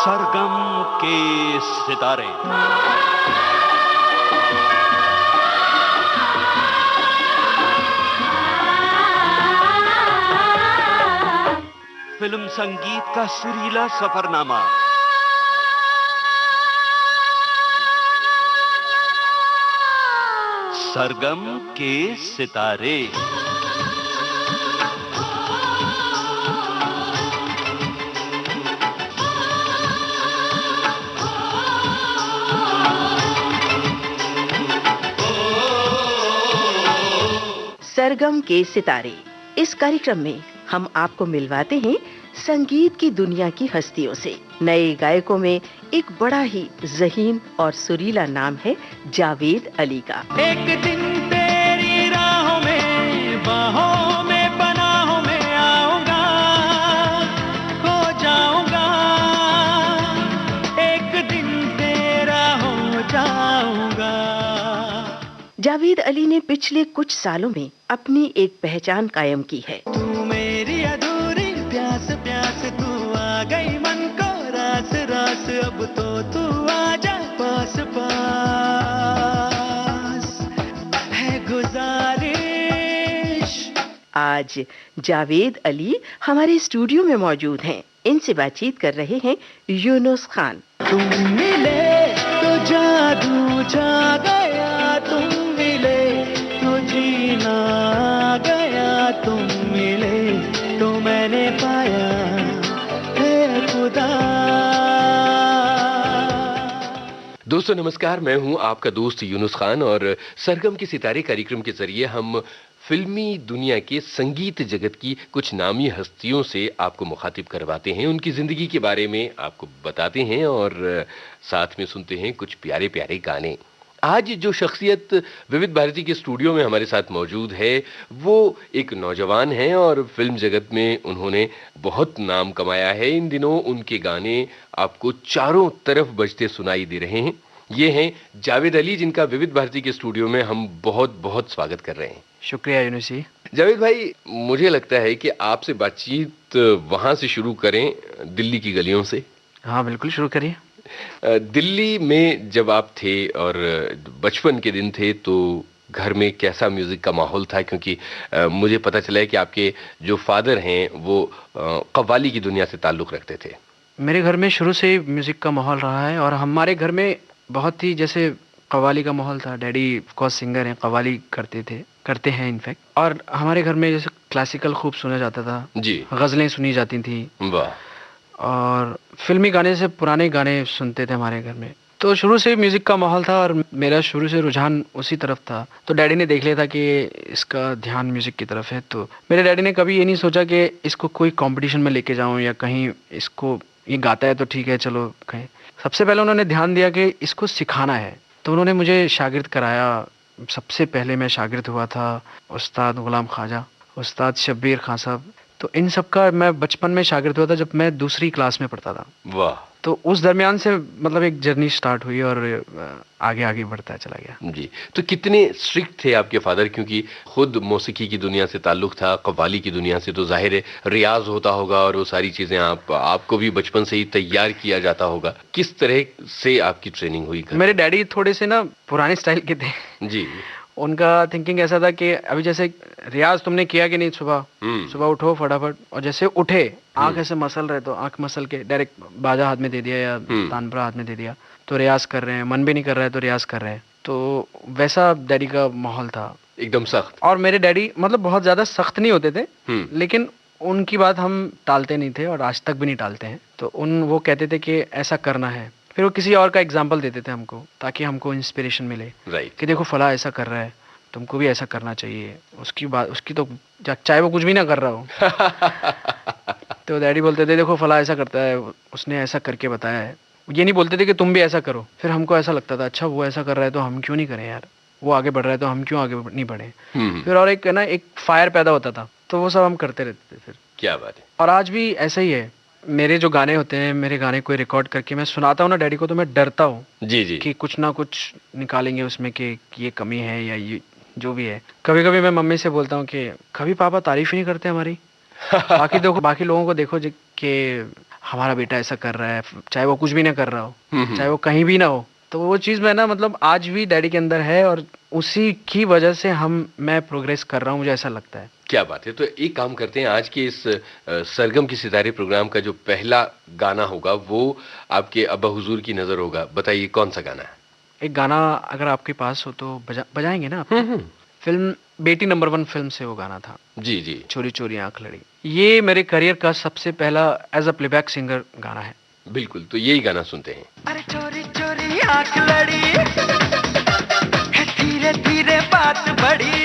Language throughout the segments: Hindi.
सरगम के सितारे। फिल्म संगीत का सुरीला सफरनामा। सरगम के सितारे। सरगम के सितारे। इस कार्यक्रम में हम आपको मिलवाते हैं संगीत की दुनिया की हस्तियों से। नए गायकों में एक बड़ा ही ज़हीन और सुरीला नाम है जावेद अली का। एक दिन तेरी राहों में, बाहों में, पनाहों में आऊंगा, खो जाऊंगा, एक दिन तेरा हो जाऊंगा। जावेद अली ने पिछले कुछ सालों में अपनी एक पहचान कायम की है। तू मेरी अधूरी प्यास प्यास, तू आ गई मन को रास रास, अब तो तू आजा पास पास, है गुजारिश। आज जावेद अली हमारे स्टूडियो में मौजूद हैं। इनसे बातचीत कर रहे हैं यूनुस खान। तुम मिले तो जादू छा गया, तुम मिले तो जीना आ गया, तुम मिले तो मैंने पाया है खुदा। दोस्तों नमस्कार, मैं हूं आपका दोस्त यूनुस खान और सरगम के सितारे कार्यक्रम के जरिए हम फिल्मी दुनिया के संगीत जगत की कुछ नामी हस्तियों से आपको मुखातिब करवाते हैं, उनकी जिंदगी के बारे में आपको बताते हैं और साथ में सुनते हैं कुछ प्यारे प्यारे गाने। आज जो शख्सियत विविध भारती के स्टूडियो में हमारे साथ मौजूद है वो एक नौजवान हैं और फिल्म जगत में उन्होंने बहुत नाम कमाया है। इन दिनों उनके गाने आपको चारों तरफ बजते सुनाई दे रहे हैं। ये हैं जावेद अली, जिनका विविध भारती के स्टूडियो में हम बहुत बहुत स्वागत कर रहे हैं। शुक्रिया यूनुस जी। जावेद भाई, मुझे लगता है कि आपसे बातचीत वहां से शुरू करें, दिल्ली की गलियों से। हाँ बिल्कुल, शुरू करिए। दिल्ली में जब आप थे और बचपन के दिन थे तो घर में कैसा म्यूजिक का माहौल था? क्योंकि मुझे पता चला है कि आपके जो फादर हैं वो कव्वाली की दुनिया से ताल्लुक़ रखते थे। मेरे घर में शुरू से ही म्यूज़िक का माहौल रहा है और हमारे घर में बहुत ही जैसे कव्वाली का माहौल था। डैडी ऑफ कोर्स सिंगर हैं, कव्वाली करते हैं इनफैक्ट। और हमारे घर में जैसे क्लासिकल खूब सुना जाता था जी, गज़लें सुनी जाती थी, वाह, और फिल्मी गाने से पुराने गाने सुनते थे हमारे घर में। तो शुरू से म्यूज़िक का माहौल था और मेरा शुरू से रुझान उसी तरफ था। तो डैडी ने देख लिया था कि इसका ध्यान म्यूज़िक की तरफ है, तो मेरे डैडी ने कभी ये नहीं सोचा कि इसको कोई कंपटीशन में लेके जाऊं या कहीं इसको ये गाता है तो ठीक है चलो कहीं। सबसे पहले उन्होंने ध्यान दिया कि इसको सिखाना है, तो उन्होंने मुझे शागिर्द कराया। सबसे पहले मैं शागिर्द हुआ था उस्ताद गुलाम ख्वाजा, उस्ताद शब्बीर खान साहब। तो इन सब का मैं बचपन में शागिर्द हुआ था जब मैं दूसरी क्लास में पढ़ता था। वाह। तो उस दरमियान से मतलब एक जर्नी स्टार्ट हुई और आगे आगे बढ़ता चला गया जी। तो कितने स्ट्रिक्ट थे आपके फादर? क्योंकि खुद मौसीकी की दुनिया से ताल्लुक था, कव्वाली की दुनिया से, तो जाहिर है रियाज होता होगा और वो सारी चीजें आपको भी बचपन से ही तैयार किया जाता होगा। किस तरह से आपकी ट्रेनिंग हुई? मेरे डैडी थोड़े से ना पुराने स्टाइल के थे जी। उनका थिंकिंग ऐसा था कि अभी जैसे रियाज तुमने किया कि नहीं, सुबह उठो फटाफट, और जैसे उठे आंख ऐसे मसल रहे तो आंख मसल के डायरेक्ट बाजा हाथ में दे दिया या तानपुरा हाथ में दे दिया, तो रियाज कर रहे हैं। मन भी नहीं कर रहा है तो रियाज कर रहे हैं। तो वैसा डैडी का माहौल था, एकदम सख्त। और मेरे डैडी मतलब बहुत ज्यादा सख्त नहीं होते थे, लेकिन उनकी बात हम टालते नहीं थे और आज तक भी नहीं टालते हैं। तो वो कहते थे कि ऐसा करना है, फिर वो किसी और का एग्जाम्पल देते थे हमको ताकि हमको इंस्पिरेशन मिले, राइट, कि देखो फला ऐसा कर रहा है, तुमको भी ऐसा करना चाहिए। उसकी तो चाहे वो कुछ भी ना कर रहा हो तो डैडी बोलते थे देखो फला ऐसा करता है, उसने ऐसा करके बताया है। ये नहीं बोलते थे कि तुम भी ऐसा करो। फिर हमको ऐसा लगता था अच्छा वो ऐसा कर रहा है तो हम क्यों नहीं करें यार, वो आगे बढ़ रहा है तो हम क्यों आगे नहीं बढ़े। फिर और एक फायर पैदा होता था, तो वो सब हम करते रहते थे। फिर क्या बात है। और आज भी ऐसा ही है। मेरे जो गाने होते हैं, मेरे गाने कोई रिकॉर्ड करके मैं सुनाता हूँ ना डैडी को, तो मैं डरता हूँ जी जी कि कुछ ना कुछ निकालेंगे उसमें कि ये कमी है या ये जो भी है। कभी कभी मैं मम्मी से बोलता हूँ कि कभी पापा तारीफ ही नहीं करते हमारी बाकी लोगों को देखो कि हमारा बेटा ऐसा कर रहा है, चाहे वो कुछ भी ना कर रहा हो, चाहे वो कहीं भी ना हो। तो वो चीज़ मैं ना मतलब आज भी डैडी के अंदर है और उसी की वजह से मैं प्रोग्रेस कर रहा हूँ, मुझे ऐसा लगता है। क्या बात है। तो एक काम करते हैं, आज के इस सरगम की सितारे प्रोग्राम का जो पहला गाना होगा वो आपके अब्बा हुजूर की नजर होगा। बताइए कौन सा गाना है? एक गाना अगर आपके पास हो तो बजाएंगे ना आप? फिल्म बेटी नंबर 1 फिल्म से वो गाना था। जी जी। चोरी चोरी आंख लड़ी। ये मेरे करियर का सबसे पहला एज अ प्लेबैक सिंगर गाना है। बिल्कुल, तो यही गाना सुनते हैं। अरे चोरी चोरी आंख लड़ी, धीरे धीरे बात बढ़ी।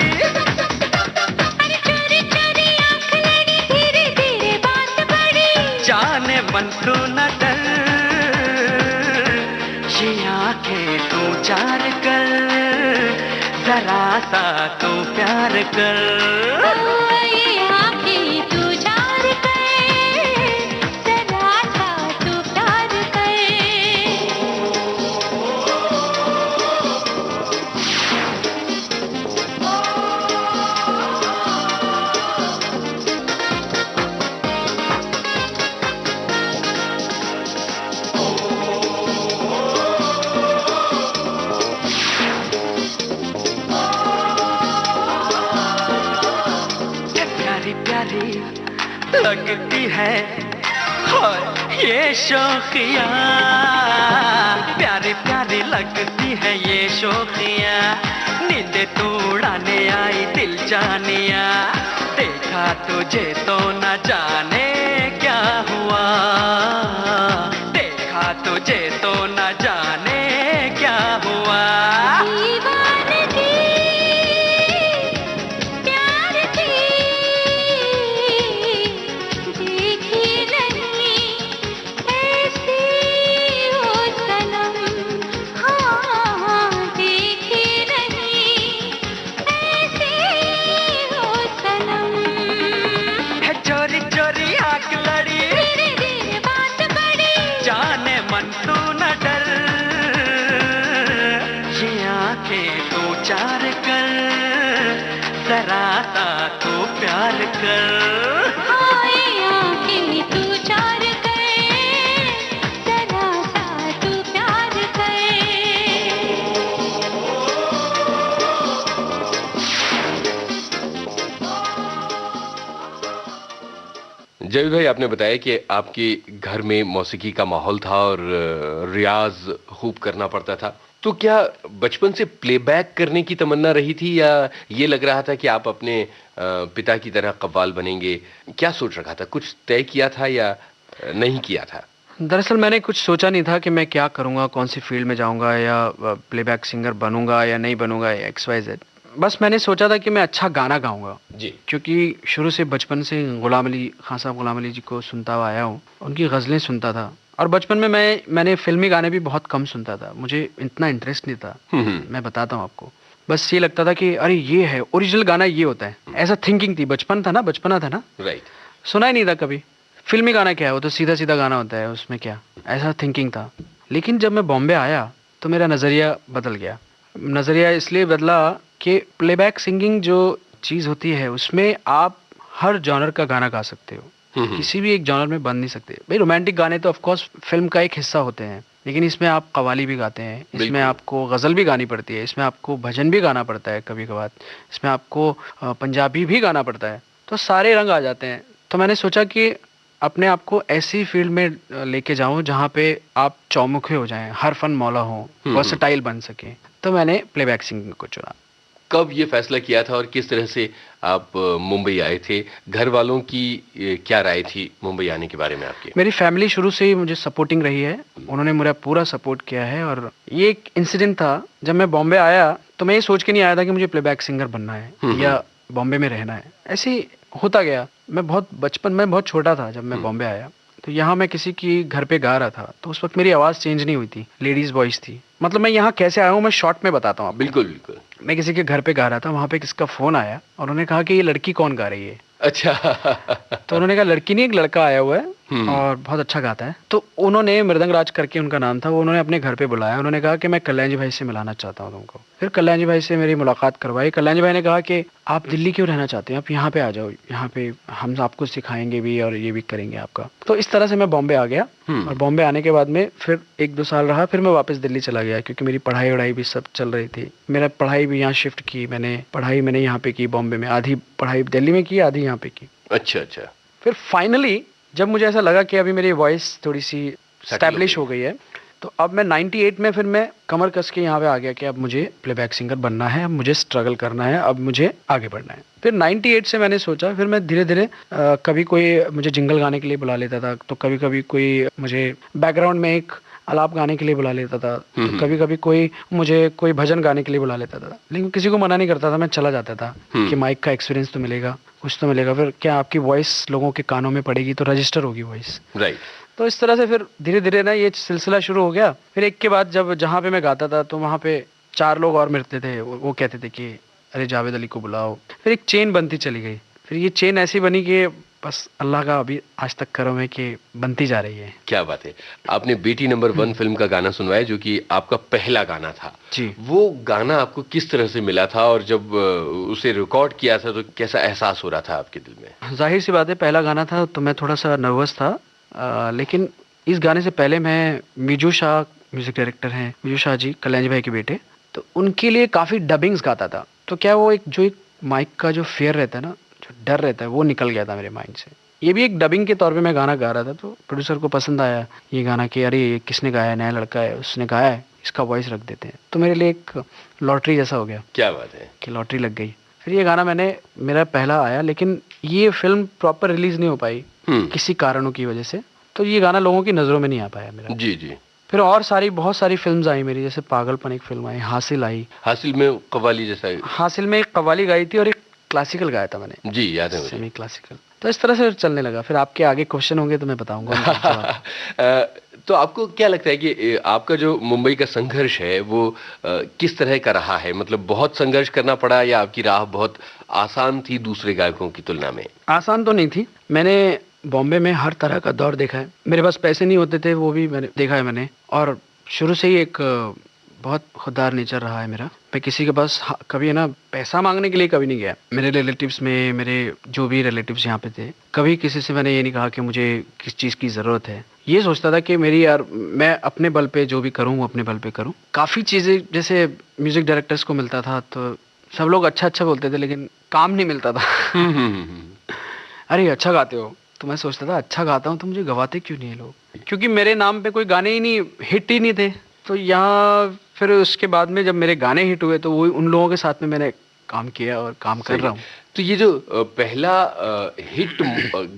अरे चोरी चोरी आंख लड़ी, धीरे धीरे बात बढ़ी। जाने मन तू न डर, ये आंखें तू चार कर, जरा सा तू प्यार कर। ये आंखें तू चार कर, जरा सा तू प्यार कर। प्यारी प्यारी लगती है और ये शौकिया, प्यारी प्यारी लगती है ये शौकिया। नींद तू उड़ाने आई दिल जानिया, देखा तुझे तो न जाने क्या हुआ, देखा तुझे तो न जाने क्या हुआ। दीवानगी प्यार की देखी नहीं ऐसी हो सनम, हाँ देखी नहीं ऐसी हो सनम। है चोरी चोरी आंख लड़ी, धीरे धीरे बात बढ़ी। जाने मन तू न डर, ये आंखें तू चार कर, जरा सा तू प्यार कर। हाय आंखें तू चार कर, जरा सा तू प्यार कर। जावेद भाई, आपने बताया कि आपके घर में मौसीकी का माहौल था और रियाज खूब करना पड़ता था। तो क्या बचपन से प्लेबैक करने की तमन्ना रही थी या ये लग रहा था कि आप अपने पिता की तरह कव्वाल बनेंगे? क्या सोच रखा था? कुछ तय किया था या नहीं किया था? दरअसल मैंने कुछ सोचा नहीं था कि मैं क्या करूँगा, कौन सी फील्ड में जाऊँगा या प्लेबैक सिंगर बनूंगा या नहीं बनूंगा या XYZ। बस मैंने सोचा था कि मैं अच्छा गाना गाऊंगा जी। क्योंकि शुरू से बचपन से खान साहब गुलाम अली जी को सुनता हुआ आया हूँ, उनकी गज़लें सुनता था। और बचपन में मैंने फिल्मी गाने भी बहुत कम सुनता था, मुझे इतना इंटरेस्ट नहीं था। मैं बताता हूँ आपको, बस ये लगता था कि अरे ये है ओरिजिनल गाना, ये होता है, ऐसा थिंकिंग थी। बचपना था ना, राइट। सुना ही नहीं था कभी फिल्मी गाना क्या है, वो तो सीधा सीधा गाना होता है, उसमें क्या, ऐसा थिंकिंग था। लेकिन जब मैं बॉम्बे आया तो मेरा नज़रिया बदल गया। नज़रिया इसलिए बदला कि प्लेबैक सिंगिंग जो चीज़ होती है उसमें आप हर जॉनर का गाना गा सकते हो, किसी भी एक जॉनर में बन नहीं सकते। भाई रोमांटिक गाने तो ऑफ कोर्स फिल्म का एक हिस्सा होते हैं, लेकिन इसमें आप कव्वाली भी गाते हैं, इसमें आपको गज़ल भी गानी पड़ती है, इसमें आपको भजन भी गाना पड़ता है कभी कभार, इसमें आपको पंजाबी भी गाना पड़ता है, तो सारे रंग आ जाते हैं। तो मैंने सोचा कि अपने आप को ऐसी फील्ड में लेके जाऊं जहां पे आप चौमुखे हो जाएं, हर फन मौला हो, वर्सटाइल बन सके। तो मैंने प्लेबैक सिंगिंग को चुना। कब ये फैसला किया था और किस तरह से आप मुंबई आए थे? घर वालों की क्या राय थी मुंबई आने के बारे में आपके? मेरी फैमिली शुरू से ही मुझे सपोर्टिंग रही है, उन्होंने मेरा पूरा सपोर्ट किया है। और ये एक इंसिडेंट था, जब मैं बॉम्बे आया तो मैं ये सोच के नहीं आया था कि मुझे प्लेबैक सिंगर बनना है या बॉम्बे में रहना है, ऐसे ही होता गया। मैं बहुत छोटा था जब मैं बॉम्बे आया, तो यहाँ मैं किसी की घर पे गा रहा था, तो उस वक्त मेरी आवाज़ चेंज नहीं हुई थी, लेडीज वॉइस थी। मतलब मैं यहाँ कैसे आया हूँ मैं शॉर्ट में बताता हूँ। बिल्कुल बिल्कुल। मैं किसी के घर पे गा रहा था, वहाँ पे किसका फ़ोन आया और उन्होंने कहा कि ये लड़की कौन गा रही है। अच्छा। तो उन्होंने कहा लड़की नहीं, एक लड़का आया हुआ है, और बहुत अच्छा गाता है। तो उन्होंने, मृदंग राज करके उनका नाम था, वो उन्होंने अपने घर पे बुलाया। उन्होंने कहा कि मैं कल्याण जी भाई से मिलाना चाहता हूँ तुमको। फिर कल्याण जी भाई से मेरी मुलाकात करवाई। कल्याण जी भाई ने कहा कि आप दिल्ली क्यों रहना चाहते हैं, आप यहाँ पे आ जाओ, यहाँ पे हम आपको सिखाएंगे भी और ये भी करेंगे आपका। तो इस तरह से मैं बॉम्बे आ गया। और बॉम्बे आने के बाद में फिर 1-2 साल रहा, फिर मैं वापस दिल्ली चला गया, क्योंकि मेरी पढ़ाई वढ़ाई भी सब चल रही थी। मेरा पढ़ाई भी यहाँ शिफ्ट की, पढ़ाई मैंने यहाँ पे की बॉम्बे में, आधी पढ़ाई दिल्ली में की, आधी यहाँ पे की। अच्छा। फिर फाइनली जब मुझे ऐसा लगा कि अभी मेरी वॉइस थोड़ी सी स्टैब्लिश हो गई है, तो अब मैं 98 में फिर मैं कमर कस के यहाँ पे आ गया कि अब मुझे प्लेबैक सिंगर बनना है, अब मुझे स्ट्रगल करना है, अब मुझे आगे बढ़ना है। फिर 98 से मैंने सोचा, फिर मैं धीरे धीरे कभी कोई मुझे जिंगल गाने के लिए बुला लेता था, तो कभी कभी कोई मुझे बैकग्राउंड में एक आलाप गाने के लिए बुला लेता था, तो कभी कभी कोई मुझे कोई भजन गाने के लिए बुला लेता था। लेकिन किसी को मना नहीं करता था, मैं चला जाता था कि माइक का एक्सपीरियंस तो मिलेगा, कुछ तो मिलेगा। फिर क्या आपकी वॉइस लोगों के कानों में पड़ेगी तो रजिस्टर होगी वॉइस, राइट। तो इस तरह से फिर धीरे धीरे ना ये सिलसिला शुरू हो गया। फिर एक के बाद जब जहाँ पे मैं गाता था तो वहाँ पे 4 लोग और मिलते थे, वो कहते थे कि अरे जावेद अली को बुलाओ। फिर एक चेन बनती चली गई। फिर ये चेन ऐसी बनी कि बस अल्लाह का अभी आज तक करम है कि बनती जा रही है। क्या बात है। आपने बेटी नंबर 1 फिल्म का गाना सुनवाया, जो कि आपका पहला गाना था जी। वो गाना आपको किस तरह से मिला था, और जब उसे रिकॉर्ड किया था तो कैसा एहसास हो रहा था आपके दिल में? जाहिर सी बात है, पहला गाना था तो मैं थोड़ा सा नर्वस था, लेकिन इस गाने से पहले मैं मिजू शाह, म्यूजिक डायरेक्टर हैं मिजू शाह जी, कल्याण जी भाई के बेटे, तो उनके लिए काफ़ी डबिंग्स गाता था। तो क्या वो एक माइक का जो फेयर रहता है ना, जो डर रहता है, वो निकल गया था मेरे माइंड से। ये भी एक डबिंग के तौर पे मैं गाना गा रहा था, तो प्रोड्यूसर को पसंद आया ये गाना कि अरे ये किसने गाया है, नया लड़का है, उसने गाया है, इसका वॉइस रख देते हैं। तो मेरे लिए एक लॉटरी जैसा हो गया। क्या बात है कि लॉटरी लग गई। फिर ये गाना मेरा पहला आया, लेकिन ये फिल्म प्रॉपर रिलीज नहीं हो पाई किसी कारणों की वजह से, तो ये गाना लोगों की नज़रों में नहीं आ पाया मेरा। जी। फिर और बहुत सारी फिल्म्स आई मेरी, जैसे पागलपन एक फिल्म आई, हासिल आई। हासिल में कव्वाली जैसा? हासिल में एक कव्वाली गाई थी और एक क्लासिकल गाया था मैंने। जी याद है, सेमी क्लासिकल। तो इस तरह से चलने लगा। फिर आपके आगे क्वेश्चन होंगे तो मैं बताऊंगा। तो आपको क्या लगता है कि आपका जो मुंबई का संघर्ष है वो किस तरह का रहा है? मतलब बहुत संघर्ष करना पड़ा या आपकी राह बहुत आसान थी दूसरे गायकों की तुलना में? आसान तो नहीं थी। मैंने बॉम्बे में हर तरह का दौर देखा है। मेरे पास पैसे नहीं होते थे, वो भी मैंने देखा है मैंने। और शुरू से ही एक बहुत खुददार नेचर रहा है मेरा। मैं किसी के पास कभी है ना पैसा मांगने के लिए कभी नहीं गया। मेरे रिलेटिव्स में, मेरे जो भी रिलेटिव्स यहाँ पे थे, कभी किसी से मैंने ये नहीं कहा कि मुझे किस चीज़ की ज़रूरत है। ये सोचता था कि मेरी यार मैं अपने बल पे जो भी करूँ वो अपने बल पे करूँ। काफ़ी चीज़ें जैसे म्यूज़िक डायरेक्टर्स को मिलता था तो सब लोग अच्छा बोलते थे, लेकिन काम नहीं मिलता था। अरे अच्छा गाते हो, तो मैं सोचता था अच्छा गाता हूँ तो मुझे गवाते क्यों नहीं है लोग, क्योंकि मेरे नाम पे कोई गाने ही नहीं, हिट ही नहीं थे। तो यहाँ फिर उसके बाद में जब मेरे गाने हिट हुए तो वो उन लोगों के साथ में मैंने काम किया और काम कर रहा हूँ। तो ये जो पहला हिट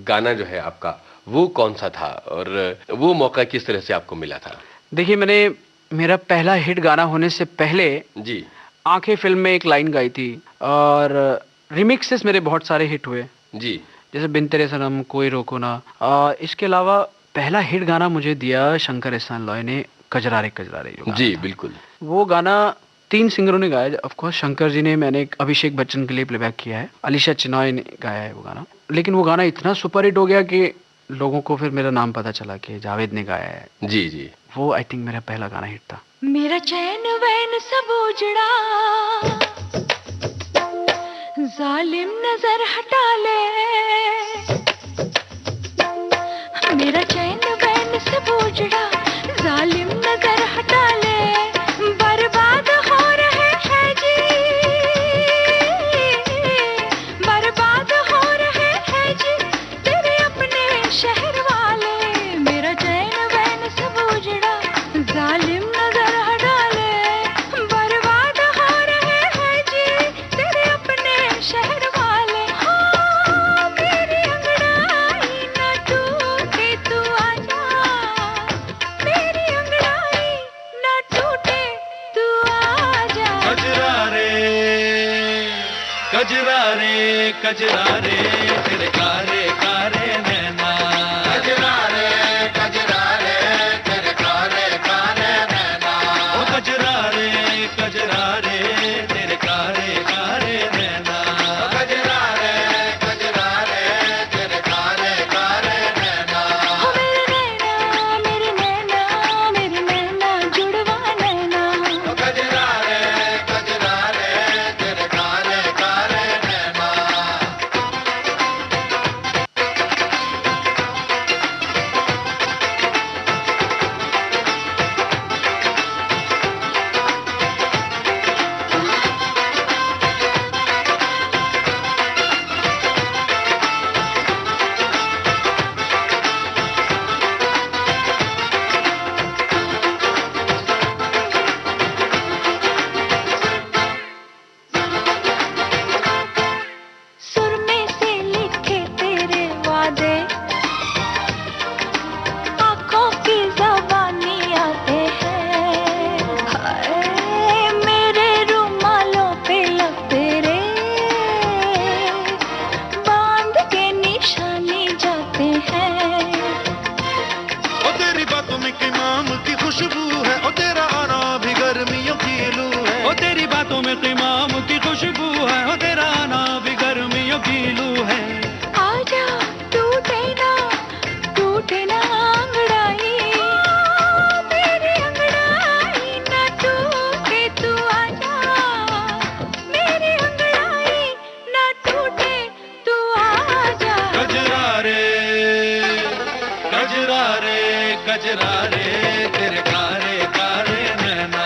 गाना जो है आपका, वो कौन सा था और वो मौका किस तरह से आपको मिला था? देखिए, मेरा पहला हिट गाना होने से पहले जी आंखें फिल्म में एक लाइन गाई थी, और रिमिक्सेस मेरे बहुत सारे हिट हुए जी, जैसे बिन तेरे सनम, कोई रोको ना। इसके अलावा पहला हिट गाना मुझे दिया शंकर एहसान लॉय ने, कजरारे कजरारे जो गाना जी था। बिल्कुल। वो गाना 3 सिंगरों ने गाया, ऑफ कोर्स शंकर जी ने, मैंने अभिषेक बच्चन के लिए प्लेबैक किया है, अलीशा चिनॉय ने गाया है वो गाना। लेकिन वो गाना इतना सुपर हिट हो गया कि लोगों को फिर मेरा नाम पता चला कि जावेद ने गाया है। जी जी, वो आई थिंक मेरा पहला गाना हिट था। मेरा चैन वैन सब उजड़ा, जालिम नजर हटा ले, मेरा चैन वैन सब उजड़ा, जालिम नजर हटा ले, बर्बाद हो रहे हैं जी, बर्बाद हो रहे हैं जी तेरे अपने शहर वाले, मेरा चैन वैन सब उजड़ा, जालिम नजर हटा ले, बर्बाद हो रहे हैं जी तेरे अपने शहर वाले। हाँ, मेरी अंगड़ाई न टूटे तू आजा, मेरी अंगड़ाई न टूटे तू आजा। कजरारे कजरारे कजरारे तेरे कारे कारे नैना, कजरारे कजरारे तेरे कारे कारे नैना, ओ कजरारे कजरारे तेरे कारे कारे नैना, कजरारे कजरारे तेरे कारे कारे नैना। हो कजरा रे तेरे कारे कारे नैना,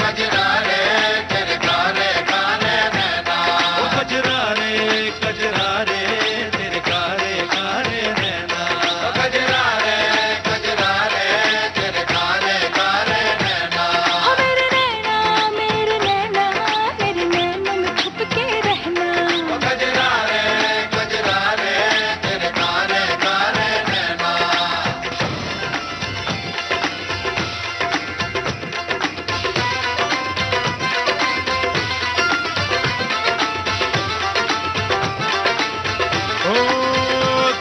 कजरा रे तेरे कारे कारे नैना, ओ कजरा रे तेरे कारे कारे नैना, ओ कजरा रे तेरे कारे कारे नैना। हो मेरे नैना मेरे नैना मेरे नैना में छुप के रहना, ओ कजरा रे तेरे कारे कारे नैना। ओ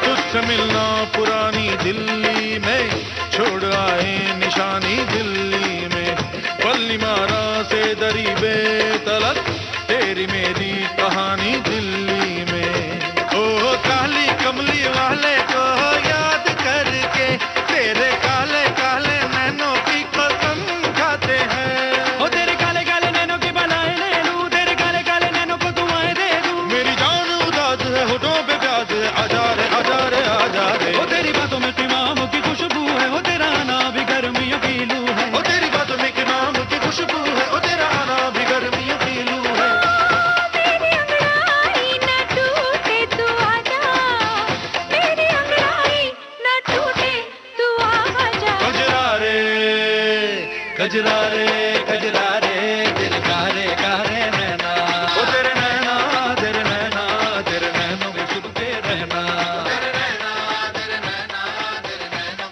तुझसे मिलना पुरानी दिल्ली में, छोड़ आए निशानी दिल्ली में, पल्ली मारा से दरी बेतलक, तेरी मेरी कहानी दिल्ली में। ओ काली कमली वाले को याद करके, तेरे काले काले नैनों की कसम खाते हैं। ओ तेरे काले काले नैनों की बलाएं ले लूं, तेरे काले काले नैनों को दुआएं दे दूं। मेरी जान उदास है होठों पे प्यास है, आजा रे आजा रे आजा रे। ओ तेरी बातों में क़िमाम की खुशबू है, ओ तेरा आना भी गर्मियों की लू है। ओ तेरी बातों में क़िमाम की खुशबू है, ओ तेरा आना भी गर्मियों की लू है। मेरी अंगड़ाई न टूटे तू आजा, मेरी अंगड़ाई न टूटे तू आजा। कजरा रे तेरे कारे कारे नैना, ओ तेरे नैनों में छुप के रहना, तेरे नैनों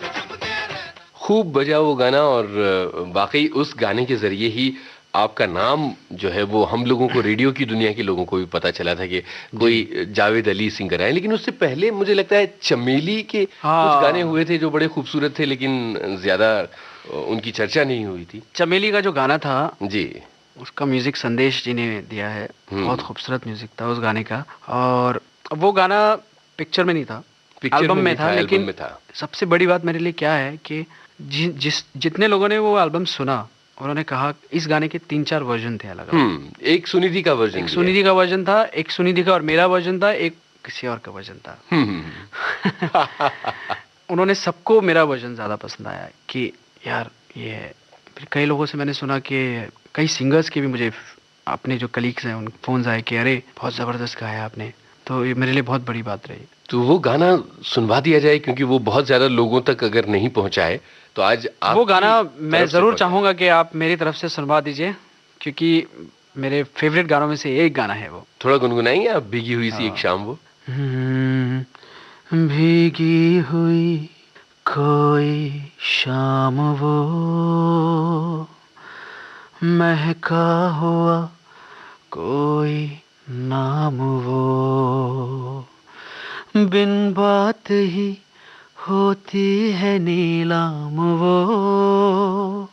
में छुप के रहना। खूब बजा वो गाना और वाकई उस गाने के जरिए ही आपका नाम जो है वो हम लोगों को, रेडियो की दुनिया के लोगों को भी पता चला था कि कोई जावेद अली सिंगर आए। लेकिन उससे पहले मुझे लगता है चमेली के कुछ गाने हुए थे जो बड़े खूबसूरत थे, लेकिन ज्यादा उनकी चर्चा नहीं हुई थी। चमेली का जो गाना था जी, उसका म्यूजिक संदेश जी ने दिया है, बहुत खूबसूरत म्यूजिक था उस गाने का। और वो गाना पिक्चर में नहीं था, एल्बम में था, लेकिन सबसे बड़ी बात मेरे लिए क्या है कि जितने लोगों ने वो एल्बम सुना उन्होंने कहा इस गाने के 3-4 वर्जन थे अलग अलग। एक सुनिधि का वर्जन, था, एक सुनिधि का और मेरा वर्जन था, एक किसी और का वर्जन था। उन्होंने सबको मेरा वर्जन ज्यादा पसंद आया कि यार ये है। फिर कई लोगों से मैंने सुना कि कई सिंगर्स के भी मुझे अपने जो कलीग्स हैं उन फोन आए कि अरे बहुत जबरदस्त गाया आपने, तो ये मेरे लिए बहुत बड़ी बात रही। तो वो गाना सुनवा दिया जाए, क्योंकि वो बहुत ज्यादा लोगों तक अगर नहीं पहुंचा है तो आज आप वो गाना मैं जरूर चाहूंगा कि आप मेरी तरफ से सुनवा दीजिए, क्योंकि मेरे फेवरेट गानों में से एक गाना है वो। थोड़ा गुनगुनाएंगे आप, भीगी हुई सी एक शाम वो। भीगी हुई कोई शाम वो, महका हुआ कोई नाम वो, बिन बात ही होती है नीलाम वो,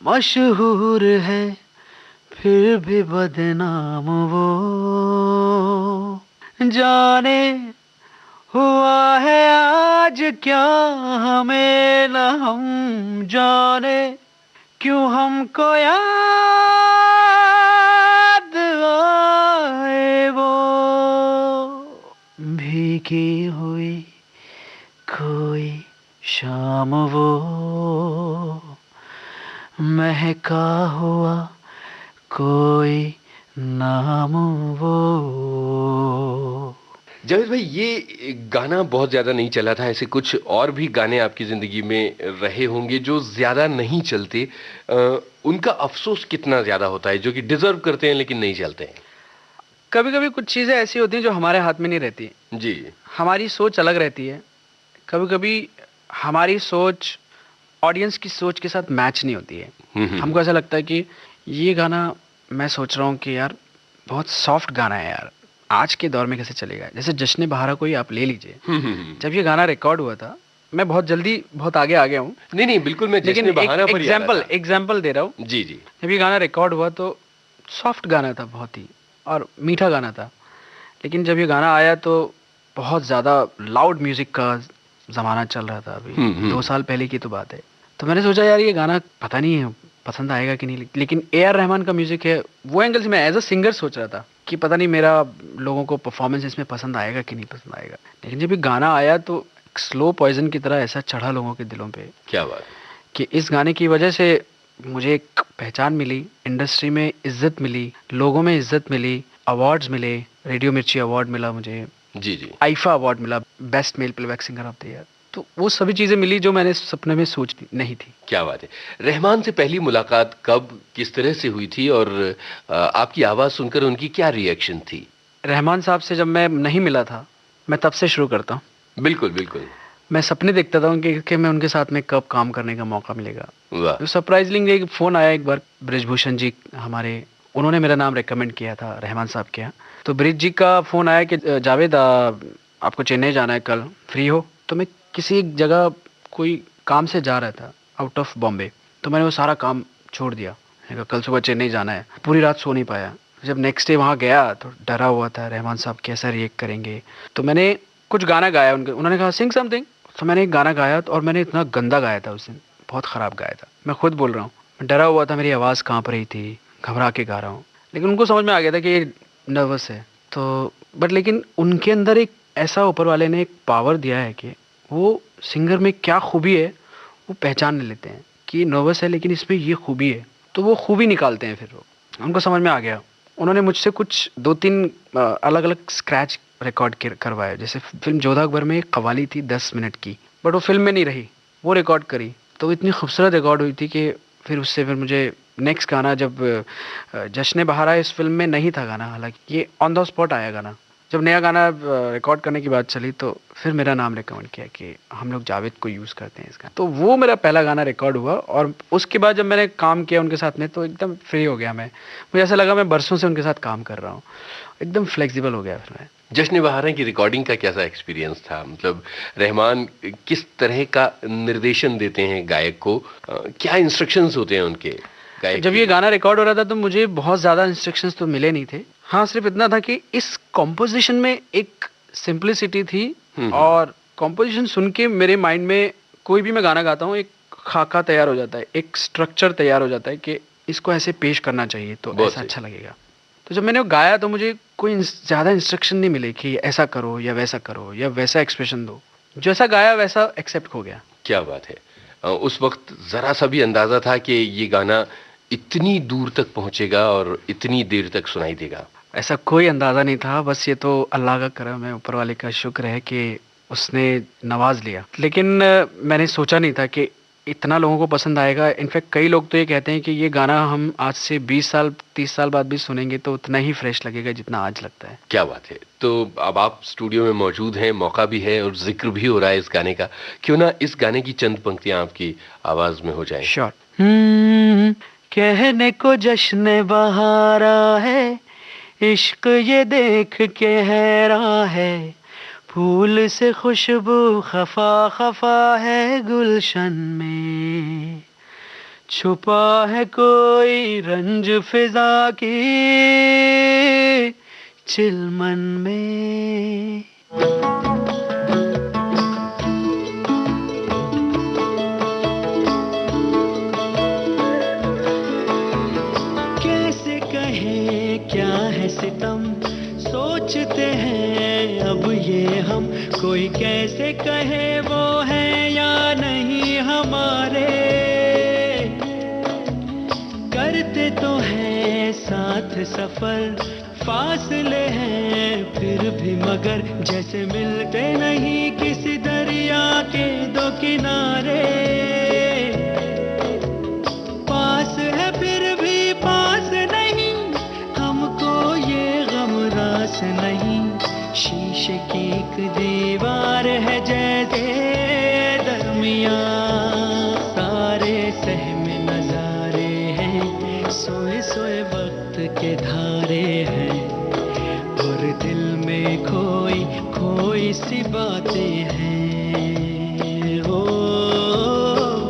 मशहूर है फिर भी बदनाम वो, जाने हुआ है आज क्या हमें न हम जाने, क्यों हमको याद आए वो, भीगी हुई कोई शाम वो, महका हुआ कोई नाम वो। जावेद भाई, ये गाना बहुत ज्यादा नहीं चला था, ऐसे कुछ और भी गाने आपकी जिंदगी में रहे होंगे जो ज्यादा नहीं चलते, उनका अफसोस कितना ज्यादा होता है, जो कि डिजर्व करते हैं लेकिन नहीं चलते हैं? कभी कभी कुछ चीजें ऐसी होती हैं जो हमारे हाथ में नहीं रहती जी, हमारी सोच अलग रहती है। कभी कभी हमारी सोच ऑडियंस की सोच के साथ मैच नहीं होती है। हमको ऐसा लगता है कि ये गाना मैं सोच रहा हूँ कि यार बहुत सॉफ्ट गाना है यार, आज के दौर में कैसे चलेगा। जैसे जश्न बहारा को ही आप ले लीजिए, जब ये गाना रिकॉर्ड हुआ था, मैं बहुत जल्दी बहुत आगे आ गया हूँ। नहीं बिल्कुल, मैं जश्न बहारा पर एग्जाम्पल दे रहा हूँ। जी, जब ये गाना रिकॉर्ड हुआ तो सॉफ्ट गाना था बहुत ही, और मीठा गाना था। लेकिन जब ये गाना आया तो बहुत ज़्यादा लाउड म्यूजिक का ज़माना चल रहा था, अभी 2 साल पहले की तो बात है। तो मैंने सोचा यार ये गाना पता नहीं है पसंद आएगा कि नहीं, लेकिन A.R. रहमान का म्यूजिक है, वो एंगल से मैं एज अ सिंगर सोच रहा था कि पता नहीं मेरा लोगों को परफॉर्मेंस इसमें पसंद आएगा कि नहीं पसंद आएगा। लेकिन जब ये गाना आया तो स्लो पॉइजन की तरह ऐसा चढ़ा लोगों के दिलों पे। क्या बात कि इस गाने की वजह से मुझे एक पहचान मिली, इंडस्ट्री में इज्जत मिली, लोगों में इज्जत मिली, अवार्ड्स मिले, रेडियो मिर्ची अवार्ड मिला मुझे, जी जी, आईफा अवार्ड मिला, best male playback singer of the year. तो वो सभी चीजें मिली जो मैंने सपने में सोच नहीं थी। क्या बात है। रहमान से पहली मुलाकात कब, किस तरह से हुई थी और आपकी आवाज सुनकर उनकी क्या रिएक्शन थी? रहमान साहब से जब मैं नहीं मिला था, मैं तब से शुरू करता हूँ। बिल्कुल बिल्कुल। मैं सपने देखता था कि मैं उनके साथ में कब काम करने का मौका मिलेगा। वाह। तो सरप्राइजिंगली एक फ़ोन आया एक बार, ब्रिजभूषण जी हमारे, उन्होंने मेरा नाम रेकमेंड किया था रहमान साहब के यहाँ। तो ब्रिज जी का फ़ोन आया कि जावेद आपको चेन्नई जाना है, कल फ्री हो? तो मैं किसी एक जगह कोई काम से जा रहा था आउट ऑफ बॉम्बे, तो मैंने वो सारा काम छोड़ दिया। कल सुबह चेन्नई जाना है, पूरी रात सो नहीं पाया। जब नेक्स्ट डे वहाँ गया तो डरा हुआ था, रहमान साहब कैसा रिएक्ट करेंगे। तो मैंने कुछ गाना गाया, उन्होंने कहा सिंग समथिंग। तो मैंने एक गाना गाया और मैंने इतना गंदा गाया था उस दिन, बहुत ख़राब गाया था, मैं खुद बोल रहा हूँ। मैं डरा हुआ था, मेरी आवाज़ काँप रही थी, घबरा के गा रहा हूँ। लेकिन उनको समझ में आ गया था कि ये नर्वस है। तो बट लेकिन उनके अंदर एक ऐसा ऊपर वाले ने एक पावर दिया है कि वो सिंगर में क्या खूबी है वो पहचान लेते हैं कि नर्वस है लेकिन इसमें ये खूबी है, तो वो खूबी निकालते हैं। फिर वो उनको समझ में आ गया। उन्होंने मुझसे कुछ 2-3 अलग अलग स्क्रैच रिकॉर्ड करवाए। जैसे फिल्म जोधा अकबर में एक कवाली थी 10 मिनट की, बट वो फिल्म में नहीं रही, वो रिकॉर्ड करी। तो इतनी खूबसूरत रिकॉर्ड हुई थी कि फिर उससे फिर मुझे नेक्स्ट गाना, जब जश्न बहारा इस फिल्म में नहीं था गाना, हालांकि ये ऑन द स्पॉट आया गाना। जब नया गाना रिकॉर्ड करने की बात चली तो फिर मेरा नाम रिकमेंड किया कि हम लोग जावेद को यूज़ करते हैं इसका। तो वो मेरा पहला गाना रिकॉर्ड हुआ और उसके बाद जब मैंने काम किया उनके साथ में तो एकदम फ्री हो गया मैं। मुझे ऐसा लगा मैं बरसों से उनके साथ काम कर रहा हूँ, एकदम फ्लेक्सिबल हो गया फिर मैं। जश्न बहारा की रिकॉर्डिंग का कैसा एक्सपीरियंस था? मतलब रहमान किस तरह का निर्देशन देते हैं गायक को, क्या इंस्ट्रक्शंस होते हैं उनके गायक? जब ये गाना रिकॉर्ड हो रहा था तो मुझे बहुत ज़्यादा इंस्ट्रक्शंस तो मिले नहीं थे। हाँ, सिर्फ इतना था कि इस कॉम्पोजिशन में एक सिंप्लिसिटी थी और कॉम्पोजिशन सुन के मेरे माइंड में कोई भी मैं गाना गाता हूँ एक खाका तैयार हो जाता है, एक स्ट्रक्चर तैयार हो जाता है कि इसको ऐसे पेश करना चाहिए तो ऐसा अच्छा लगेगा। तो जब मैंने वो गाया तो मुझे कोई ज़्यादा इंस्ट्रक्शन नहीं मिले कि ऐसा करो या वैसा एक्सप्रेशन दो। जैसा गाया वैसा एक्सेप्ट हो गया। क्या बात है। उस वक्त ज़रा सा भी अंदाज़ा था कि ये गाना इतनी दूर तक पहुंचेगा और इतनी देर तक सुनाई देगा? ऐसा कोई अंदाज़ा नहीं था, बस ये तो अल्लाह का करम है, ऊपर वाले का शुक्र है कि उसने नवाज लिया। लेकिन मैंने सोचा नहीं था कि इतना लोगों को पसंद आएगा। इनफैक्ट कई लोग तो ये कहते हैं कि ये गाना हम आज से 20 साल 30 साल बाद भी सुनेंगे तो उतना ही फ्रेश लगेगा जितना आज लगता है। क्या बात है। तो अब आप स्टूडियो में मौजूद हैं, मौका भी है और जिक्र भी हो रहा है इस गाने का, क्यों ना इस गाने की चंद पंक्तियां आपकी आवाज में हो जाएं? श्योर। कहने को जश्न बहारा है, इश्क ये देख के हैरान है, फूल से खुशबू खफा खफा है गुलशन में, छुपा है कोई रंज फिजा की चिलमन में। कैसे कहे क्या है सितम, सोचते हैं अब ये हम, कोई कैसे कहे वो है या नहीं हमारे, करते तो है साथ सफर, फासले हैं फिर भी मगर, जैसे मिलते नहीं किसी दरिया के दो किनारे, पास है फिर भी पास नहीं, हमको ये गम रास नहीं, शीशे की एक दीवार है जैसे दरमियां, सारे सहमे नजारे हैं, सोए सोए वक्त के धारे हैं, और दिल में खोई खोई सी बातें हैं। हो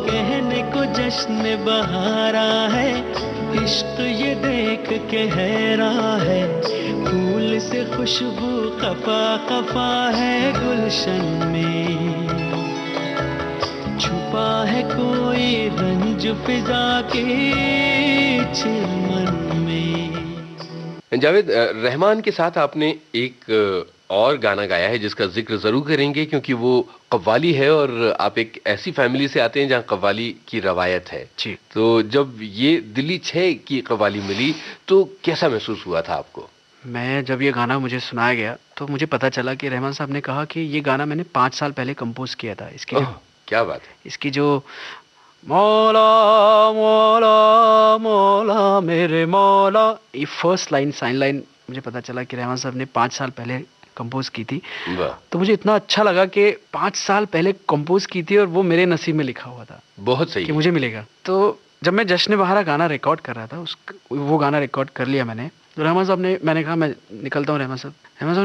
कहने को जश्न बहारा है, इश्क ये देख के हैरान है, फूल से खुशबू खफा खफा है गुलशन में, छुपा है कोई रंज फिजा के चिलमन में। जावेद, रहमान के साथ आपने एक और गाना गाया है जिसका जिक्र जरूर करेंगे, क्योंकि वो कव्वाली है और आप एक ऐसी फैमिली से आते हैं जहां कव्वाली की रवायत है जी। तो जब ये दिल्ली 6 की कव्वाली मिली तो कैसा महसूस हुआ था आपको? मैं जब ये गाना मुझे सुनाया गया तो मुझे पता चला कि रहमान साहब ने कहा कि ये गाना मैंने 5 साल पहले कंपोज किया था। इसकी क्या बात है। इसकी जो मौला मौला मौला मेरे मौला, ये फर्स्ट लाइन साइन लाइन मुझे पता चला कि रहमान साहब ने 5 साल पहले कंपोज की थी। तो मुझे इतना अच्छा लगा कि 5 साल पहले कंपोज की थी और वो मेरे नसीब में लिखा हुआ था। बहुत सही कि मुझे मिलेगा। तो जब मैं जश्न बहारा गाना रिकॉर्ड कर रहा था, वो गाना रिकॉर्ड कर लिया मैंने। तो रहमान साहब ने, मैंने कहा मैं निकलता हूँ रहमान साहब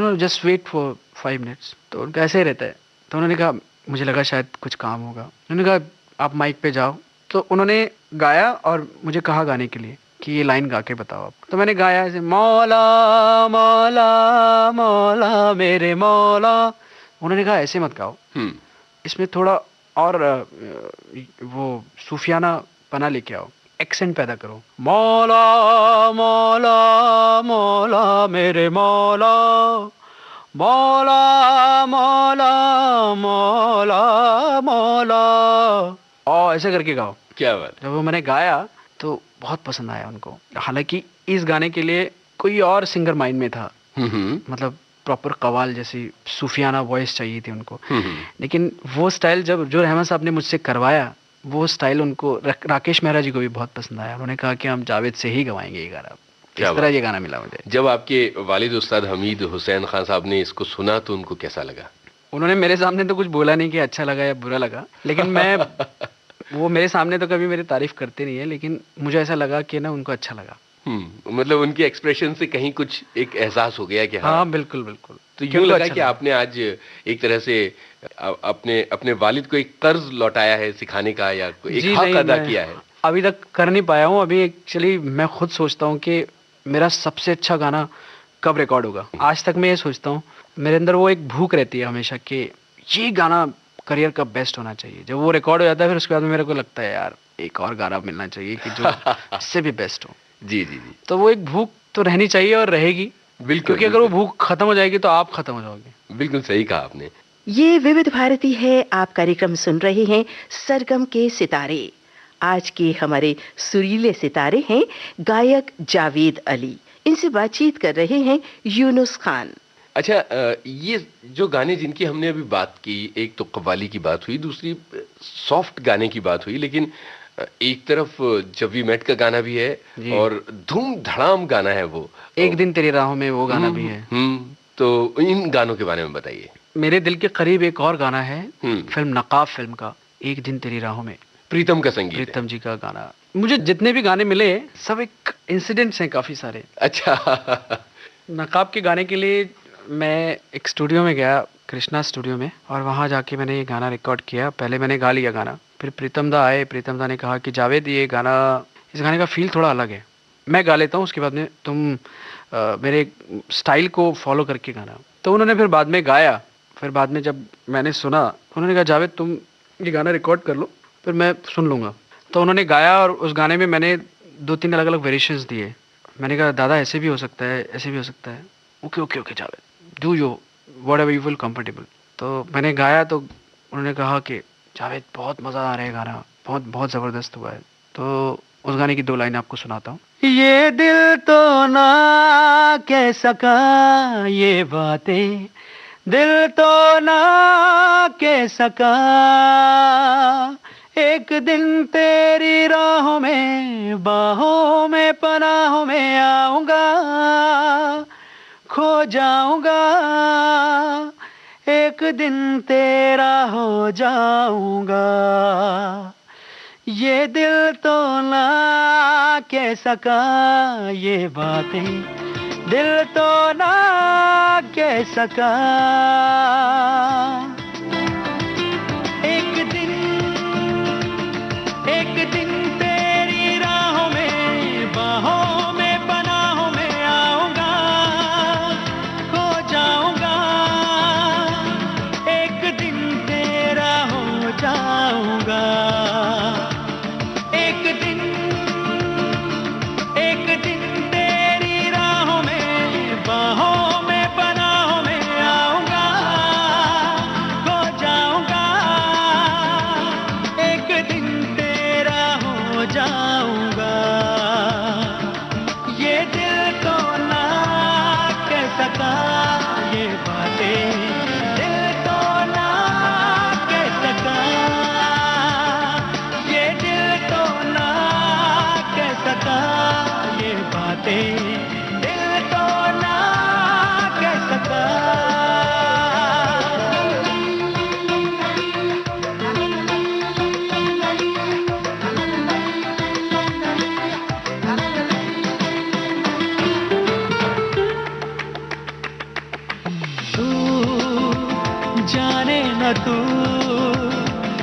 ने जस्ट वेट फॉर 5 मिनट्स। तो उनका ऐसे ही रहता है। तो उन्होंने कहा, मुझे लगा शायद कुछ काम होगा, उन्होंने कहा आप माइक पे जाओ। तो उन्होंने गाया और मुझे कहा गाने के लिए कि ये लाइन गा के बताओ आप। तो मैंने गाया ऐसे, मौला मौला मौला मेरे मौला। उन्होंने कहा ऐसे मत गाओ, इसमें थोड़ा और वो सूफियाना पना लेके आओ, एक्सेंट पैदा करो। मौला मौला मौला मेरे मौला, मौला मौला मौला मौला, और ऐसे करके गाओ। क्या बात। जब वो मैंने गाया तो बहुत पसंद आया उनको। हालांकि इस गाने के लिए कोई और सिंगर माइंड में था, मतलब प्रॉपर कवाल जैसी सूफियाना वॉइस चाहिए थी उनको। लेकिन वो स्टाइल जो रहमान साहब ने मुझसे करवाया, वो स्टाइल उनको राकेश मेहरा जी को भी बहुत पसंद आया। उन्होंने कहा कि हम जावेद से ही गवाएंगे ये गाना। इस तरह ये गाना मिला मुझे। जब आपके वालिद उस्ताद हमीद हुसैन खान साहब ने इसको सुना तो उनको कैसा लगा? उन्होंने मेरे सामने तो कुछ बोला नहीं कि अच्छा लगा या बुरा लगा, लेकिन मैं वो मेरे सामने तो कभी मेरी तारीफ करते नहीं है, लेकिन मुझे ऐसा लगा कि ना उनको अच्छा लगा। मतलब उनके एक्सप्रेशन से कहीं कुछ एक एहसास हो गया कि हाँ बिल्कुल बिल्कुल। तो यूं लगा कि आपने आज एक तरह से अपने वालिद को एक कर्ज लौटाया है सिखाने का, या एक हक अदा किया है? अभी तक कर नहीं पाया हूँ। अभी एक्चुअली मैं खुद सोचता हूँ कि मेरा सबसे अच्छा गाना कब रिकॉर्ड होगा। आज तक मैं ये सोचता हूँ, मेरे अंदर वो एक भूख रहती है हमेशा कि ये गाना करियर का बेस्ट होना चाहिए। जब वो रिकॉर्ड हो जाता है फिर उसके बाद में मेरे को लगता है यार एक और गाना मिलना चाहिए कि जो इससे भी बेस्ट हो। जी जी जी। तो वो एक भूख तो रहनी चाहिए और रहेगी, बिल्कुल। क्योंकि अगर वो भूख खत्म हो जाएगी तो आप खत्म हो जाओगे। बिल्कुल सही कहा आपने। ये विविध भारती है, आप कार्यक्रम सुन रहे हैं सरगम के सितारे। आज के हमारे सुरीले सितारे हैं गायक जावेद अली। इनसे बातचीत कर रहे हैं यूनुस खान। अच्छा, ये जो गाने जिनकी हमने अभी बात की, एक तो कव्वाली की बात हुई, दूसरी सॉफ्ट गाने की बात हुई, लेकिन एक तरफ जब वी मेट का गाना भी है और धूम धड़ाम गाना है वो एक दिन तेरी राहों में, वो गाना भी है। तो इन गानों के बारे में बताइए। मेरे दिल के करीब एक और गाना है फिल्म नकाब फिल्म का, एक दिन तेरी राहों में, प्रीतम का संगीत, प्रीतम जी का गाना। मुझे जितने भी गाने मिले सब एक इंसिडेंट्स हैं काफी सारे। अच्छा। नकाब के गाने के लिए मैं एक स्टूडियो में गया, कृष्णा स्टूडियो में, और वहाँ जाके मैंने ये गाना रिकॉर्ड किया। पहले मैंने गा लिया गाना, फिर प्रीतम दा आए। प्रीतम दा ने कहा कि जावेद ये गाना, इस गाने का फील थोड़ा अलग है, मैं गा लेता हूँ, उसके बाद में तुम मेरे स्टाइल को फॉलो करके गाना। तो उन्होंने फिर बाद में गाया। फिर बाद में जब मैंने सुना, उन्होंने कहा जावेद तुम ये गाना रिकॉर्ड कर लो, फिर मैं सुन लूँगा। तो उन्होंने गाया और उस गाने में मैंने 2-3 अलग अलग वेरिएशंस दिए। मैंने कहा दादा ऐसे भी हो सकता है, ऐसे भी हो सकता है। Okay okay okay Javed, do you whatever you feel comfortable. तो मैंने गाया तो उन्होंने कहा कि जावेद बहुत मज़ा आ रहा है गाना, बहुत बहुत ज़बरदस्त हुआ है। तो उस गाने की 2 लाइन आपको सुनाता हूँ। ये दिल तो ना कह सका ये बातें, दिल तो ना कह सका, एक दिन तेरी राहों में, बाहों में, पनाहों में आऊंगा, खो जाऊंगा, एक दिन तेरा हो जाऊंगा। ये दिल तो ना कह सका ये बातें, दिल तो ना कह सका, एक दिन तेरी राहों में, बाहों में, पनाहों में आऊंगा, खो जाऊंगा, एक दिन तेरा हो जाऊंगा, एक दिन तेरी राहों में, बाहों में, पनाहों में जाऊंगा। ये दिल तो ना कह सका ये बातें, दिल तो ना कह सका, ये दिल तो ना कह सका ये बातें, दिल तो ना कह सका। जाने न तू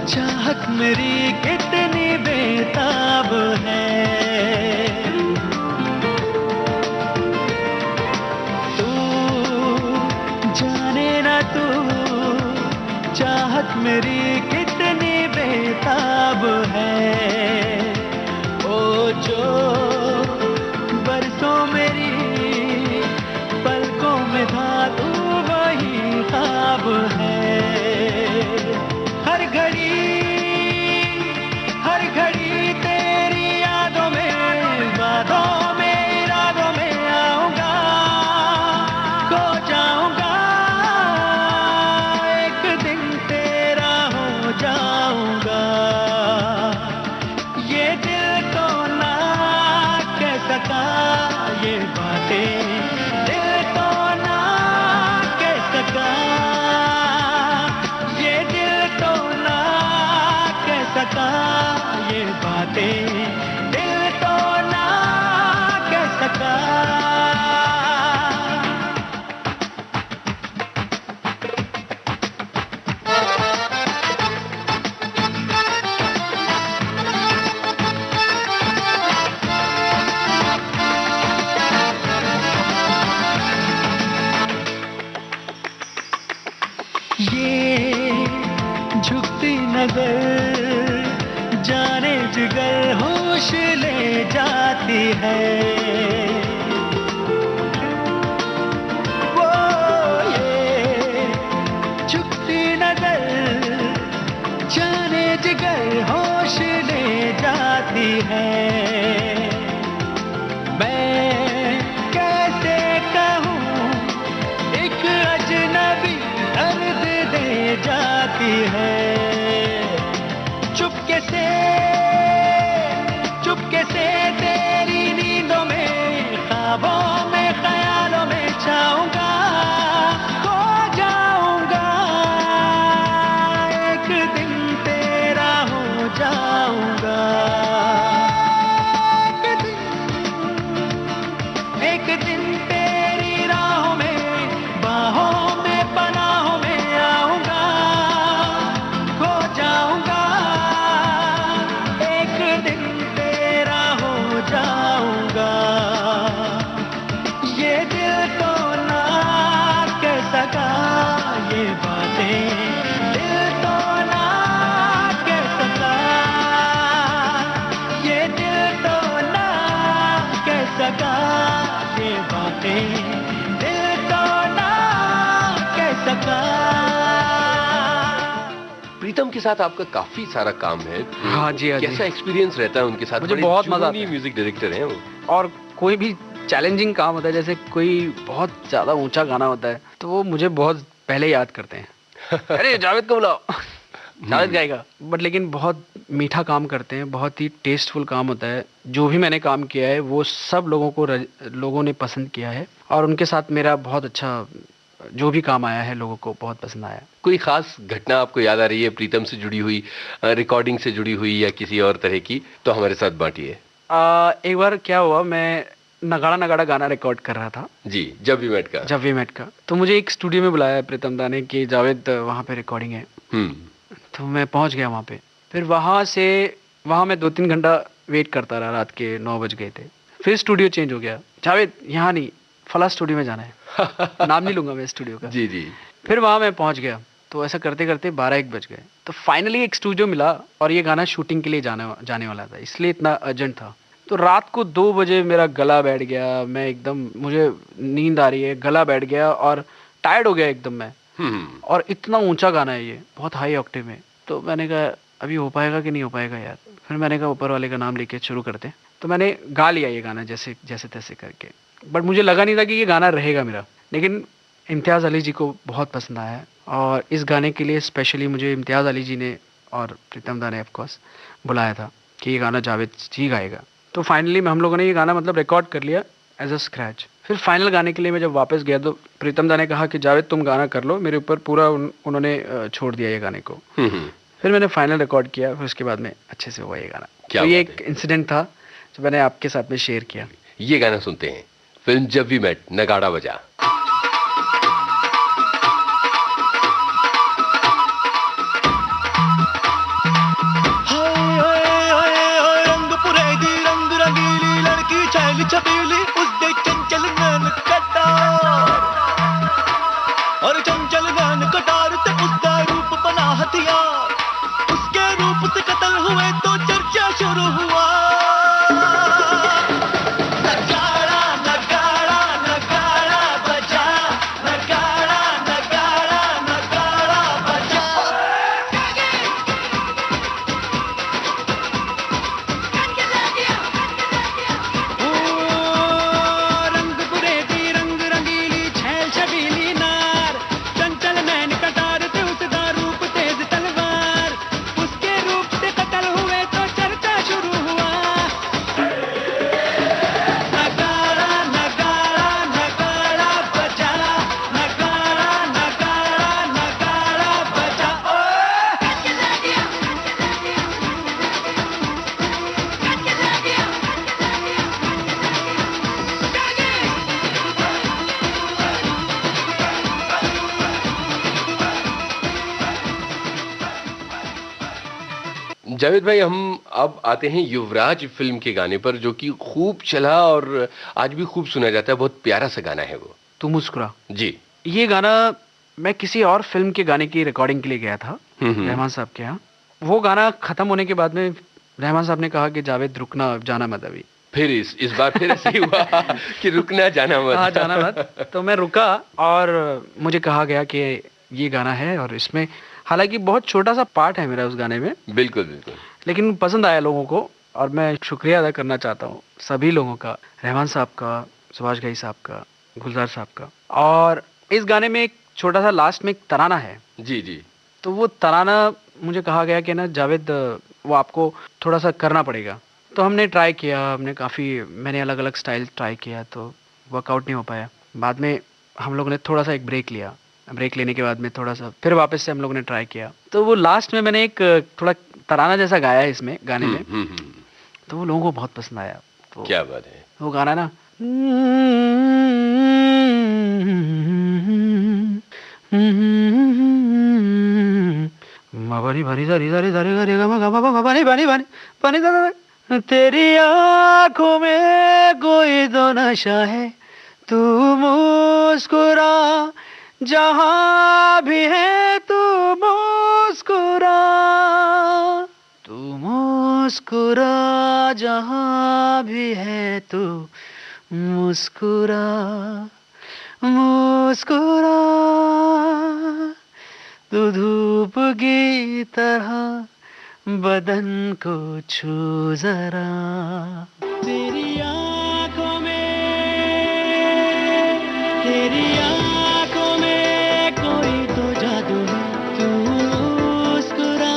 चाहत मेरी कितनी बेताब है, तू जाने न तू चाहत मेरी कितनी बेताब है। ओ जो बरसों मेरी पलकों में था तू वही ख्वाब है। हर घड़ी तेरी यादों में, बातों में, इरादों में आऊंगा, खो जाऊंगा, एक दिन तेरा हो जाऊंगा। ये दिल तो ना कह सका ये बातें, दिल तो ना कह सका, ये दिल तो ना कह सका ये बातें, दिल तो ना कह सका। ये झुकती नजर जाने जिगर होश ले जाती है। वो ये झुकती नजर जाने जिगर होश ले जाती है। मैं कैसे कहूँ एक अजनबी दर्द दे जाती है। चुपके से तेरी नींदों में, ख्वाबों में, ख्यालों में छाऊंगा, खो जाऊंगा, एक दिन तेरा हो जाऊंगा। एक दिन तेरी राहों में, बाहों में, पनाहों में आऊंगा, खो जाऊंगा, एक दिन तेरा हो जाऊंगा। ये दिल तो ना कह सका ये बातें, दिल तो ना कह सका, ये दिल तो ना कह सका ये बातें, दिल तो ना कह सका। प्रीतम के साथ आपका काफी सारा काम है। हाँ जी, हाँ जी। कैसा एक्सपीरियंस रहता है उनके साथ? मुझे बहुत मजा आता है। म्यूजिक डायरेक्टर हैं वो। और कोई भी चैलेंजिंग काम होता है, जैसे कोई बहुत ज्यादा ऊंचा गाना होता है, तो वो मुझे बहुत पहले याद करते हैं। अरे जावेद को बुलाओ, जावेद गाएगा। बट लेकिन बहुत मीठा काम करते हैं, बहुत ही टेस्टफुल काम होता है। जो भी मैंने काम किया है वो सब लोगों ने पसंद किया है, और उनके साथ मेरा बहुत अच्छा जो भी काम आया है लोगों को बहुत पसंद आया। कोई खास घटना आपको याद आ रही है प्रीतम से जुड़ी हुई, रिकॉर्डिंग से जुड़ी हुई या किसी और तरह की, तो हमारे साथ बांटिए। एक बार क्या हुआ, मैं नगाड़ा नगाड़ा गाना रिकॉर्ड कर रहा था जी, जब वी मेट का। तो मुझे एक स्टूडियो में बुलाया प्रीतम दा ने कि जावेद वहाँ पे रिकॉर्डिंग है। तो मैं पहुँच गया वहाँ पे। फिर वहाँ मैं 2-3 घंटा वेट करता रहा, रात के 9 बज गए थे। फिर स्टूडियो चेंज हो गया, जावेद यहाँ नहीं, फला स्टूडियो में जाना है। नाम नहीं लूंगा मैं स्टूडियो का। जी जी। फिर वहाँ मैं पहुँच गया, तो ऐसा करते करते 12-1 बज गए। तो फाइनली एक स्टूडियो मिला, और ये गाना शूटिंग के लिए जाने वाला था, इसलिए इतना अर्जेंट था। तो रात को 2 बजे मेरा गला बैठ गया, मैं एकदम, मुझे नींद आ रही है, गला बैठ गया और टायर्ड हो गया एकदम मैं। और इतना ऊंचा गाना है ये, बहुत हाई ऑक्टेव में। तो मैंने कहा अभी हो पाएगा कि नहीं हो पाएगा यार। फिर मैंने कहा ऊपर वाले का नाम लेके शुरू करते। तो मैंने गा लिया ये गाना जैसे जैसे तैसे करके, बट मुझे लगा नहीं था कि ये गाना रहेगा मेरा। लेकिन इम्तियाज़ अली जी को बहुत पसंद आया और इस गाने के लिए स्पेशली मुझे इम्तियाज़ अली जी ने और प्रीतम दा ने ऑफकोर्स बुलाया था कि ये गाना जावेद जी गाएगा। तो फाइनली हम लोगों ने ये गाना मतलब रिकॉर्ड कर लिया एज अ स्क्रैच। फिर फाइनल गाने के लिए मैं जब वापस गया तो प्रीतम दा ने कहा कि जावेद तुम गाना कर लो, मेरे ऊपर पूरा उन्होंने छोड़ दिया ये गाने को। फिर मैंने फाइनल रिकॉर्ड किया, फिर उसके बाद में अच्छे से हुआ ये गाना। तो ये एक इंसिडेंट था जो मैंने आपके साथ में शेयर किया। ये गाना सुनते हैं, फिल्म जब वी मेट, नगाड़ा बजा। छबीली उसके चंचल नैन कटार और चंचल नैन कटार ते उसका रूप बना हथियार। उसके रूप से कत्ल हुए तो चर्चा शुरू हुआ। नगाड़ा नगाड़ा नगाड़ा बजा, नगाड़ा नगाड़ा नगाड़ा बजा। जावेद भाई, हम अब आते हैं युवराज फिल्म के गाने पर, जो कि खूब चला और आज भी खूब सुना जाता है। बहुत प्यारा सा गाना है वो, तू मुस्कुरा जी। ये गाना मैं किसी और फिल्म के गाने की रिकॉर्डिंग के लिए गया था रहमान साहब के यहाँ। वो गाना खत्म होने के बाद में रहमान साहब ने कहा कि जावेद रुकना, जाना मत अभी। फिर इस बार फिर ऐसे ही हुआ कि रुकना, जाना मत। हाँ, जाना मत। तो मैं रुका और मुझे कहा गया कि ये गाना है और इसमें हालांकि बहुत छोटा सा पार्ट है मेरा उस गाने में। बिल्कुल बिल्कुल। लेकिन पसंद आया लोगों को और मैं शुक्रिया अदा करना चाहता हूँ सभी लोगों का, रहमान साहब का, सुभाष घई साहब का, गुलजार साहब का। और इस गाने में एक छोटा सा लास्ट में एक तराना है। जी जी। तो वो तराना मुझे कहा गया कि ना जावेद वो आपको थोड़ा सा करना पड़ेगा। तो हमने ट्राई किया, मैंने अलग अलग स्टाइल ट्राई किया तो वर्कआउट नहीं हो पाया। बाद में हम लोगों ने थोड़ा सा एक ब्रेक लिया। ब्रेक लेने के बाद में थोड़ा सा फिर वापस से हम लोगों ने ट्राई किया। तो वो लास्ट में मैंने एक थोड़ा तराना जैसा गाया है इसमें गाने में। तो वो लोगों को बहुत पसंद आया। तो क्या बात है। वो गाना ना मबनी भनी धरी धरी धरी धरी बनी बनी बनी बनी, तेरी आंखों में कोई तो नशा है, तू मुस्कुरा जहां भी है, तू मुस्कुरा, तू मुस्कुरा जहां भी है, तू मुस्कुरा मुस्कुरा, तू धूप की तरह बदन को छू जरा। तेरी आंखों में, तेरी आंखों में कोई तो जादू है, तू मुस्कुरा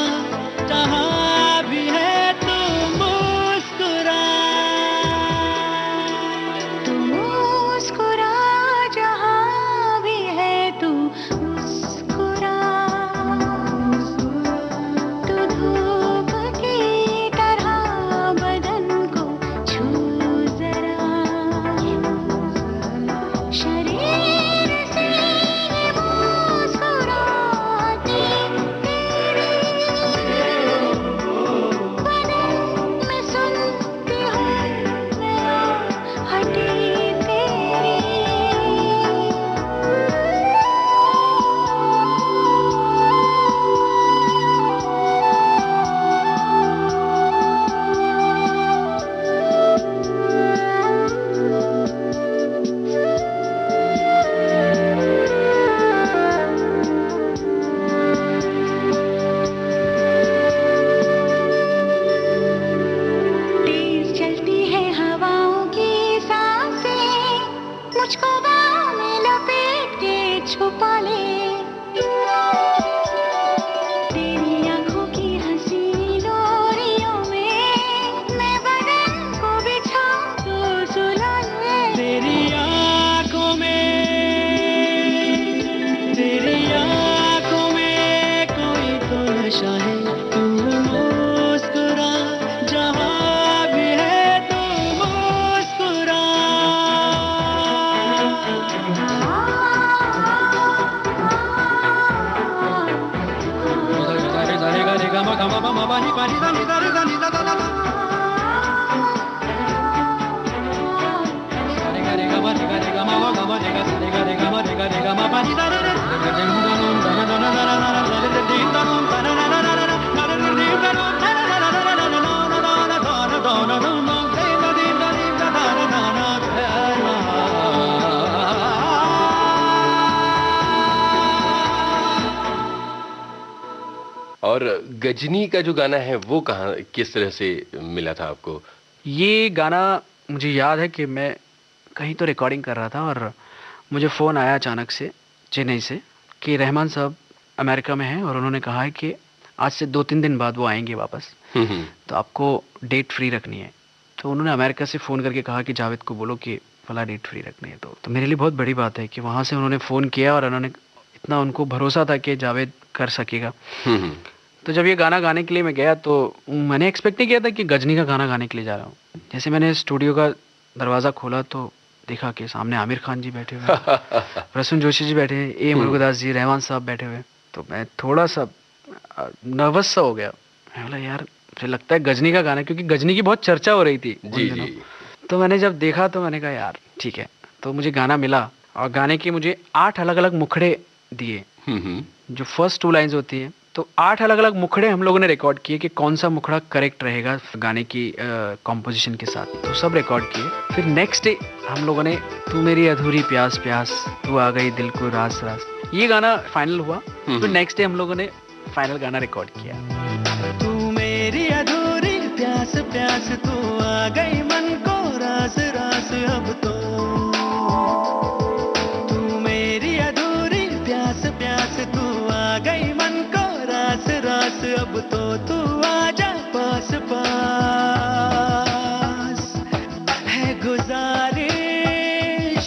जहां भी है, तू मुस्कुरा, तू मुस्कुरा जहां भी है, तू मुस्कुरा, तू धूप की तरह बदन को छू जरा। और गजनी का जो गाना है वो कहाँ, किस तरह से मिला था आपको? ये गाना मुझे याद है कि मैं कहीं तो रिकॉर्डिंग कर रहा था और मुझे फ़ोन आया अचानक से चेन्नई से कि रहमान साहब अमेरिका में हैं और उन्होंने कहा है कि आज से 2-3 दिन बाद वो आएंगे वापस, तो आपको डेट फ्री रखनी है। तो उन्होंने अमेरिका से फ़ोन करके कहा कि जावेद को बोलो कि फला डेट फ्री रखनी है। तो मेरे लिए बहुत बड़ी बात है कि वहाँ से उन्होंने फ़ोन किया और उन्होंने इतना उनको भरोसा था कि जावेद कर सकेगा। तो जब ये गाना गाने के लिए मैं गया तो मैंने एक्सपेक्ट नहीं किया था कि गजनी का गाना गाने के लिए जा रहा हूँ। जैसे मैंने स्टूडियो का दरवाज़ा खोला तो देखा कि सामने आमिर खान जी बैठे हुए हैं, प्रसून जोशी जी बैठे हैं, ए मुरुगदास जी, रहमान साहब बैठे हुए हैं। तो मैं थोड़ा सा नर्वस सा हो गया। मैं बोला यार मुझे लगता है गजनी का गाना, क्योंकि गजनी की बहुत चर्चा हो रही थी जी जी। तो मैंने जब देखा तो मैंने कहा यार ठीक है। तो मुझे गाना मिला और गाने के मुझे 8 अलग अलग मुखड़े दिए। जो फर्स्ट 2 लाइन्स होती है तो 8 अलग अलग मुखड़े हम लोगों ने रिकॉर्ड किए कि कौन सा मुखड़ा करेक्ट रहेगा गाने की कॉम्पोजिशन के साथ। तो सब रिकॉर्ड किए। फिर नेक्स्ट डे हम लोगों ने तू मेरी अधूरी प्यास प्यास, तू आ गई दिल को रास रास, ये गाना फाइनल हुआ। फिर नेक्स्ट डे हम लोगों ने फाइनल गाना रिकॉर्ड किया। तू मेरी अधूरी प्यास प्यास, तू आ गई मन को रास रास, अब तो तू मेरी अधूरी प्यास प्यास, तू आ गई मन को रास रास, अब तो तू आजा पास पास। है गुजारिश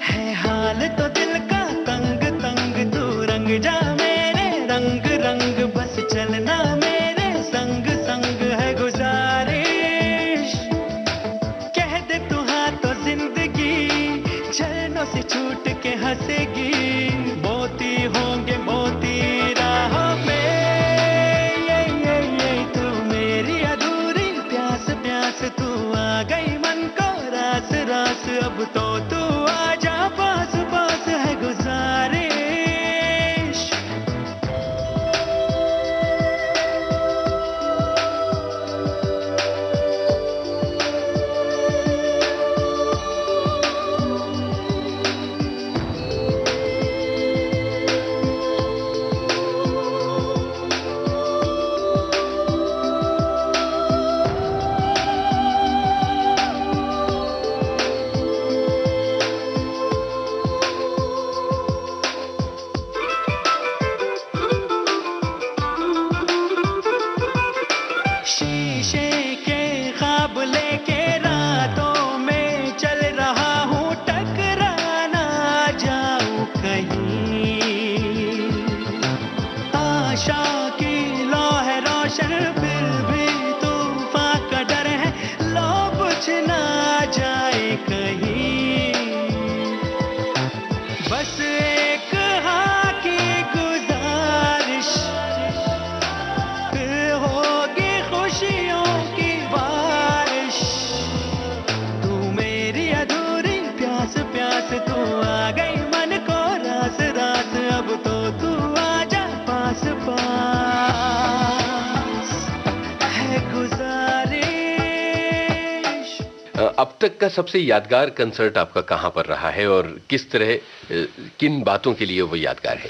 है हाल तो दिल का तंग तंग, तू रंग जा मेरे रंग रंग, बस चलना मेरे संग संग। है गुजारिश कह दे तू हाँ तो जिंदगी चरणों से छूट के हंसेगी। मोती होंगे मोती राहों पे, ये तू मेरी अधूरी प्यास प्यास, तू आ गई मन को रास रास, अब तो तू आजा पास पास। है गुजारिश। शीशे के ख्वाब लेके रातों में चल रहा हूँ, टकरा ना जाऊं कहीं। आशा की लौ है रोशन फिर भी तूफान का डर है, लो बुझ ना जाए कहीं। बस एक हाँ की गुजारिश, फिर होगी खुशियों की बारिश। तू मेरी अधूरी प्यास प्यास, तू आ गई मन को रास रास, अब तो तू आजा पास पास। है गुजारिश। अब तक का सबसे यादगार कंसर्ट आपका कहाँ पर रहा है और किस तरह, किन बातों के लिए वो यादगार है?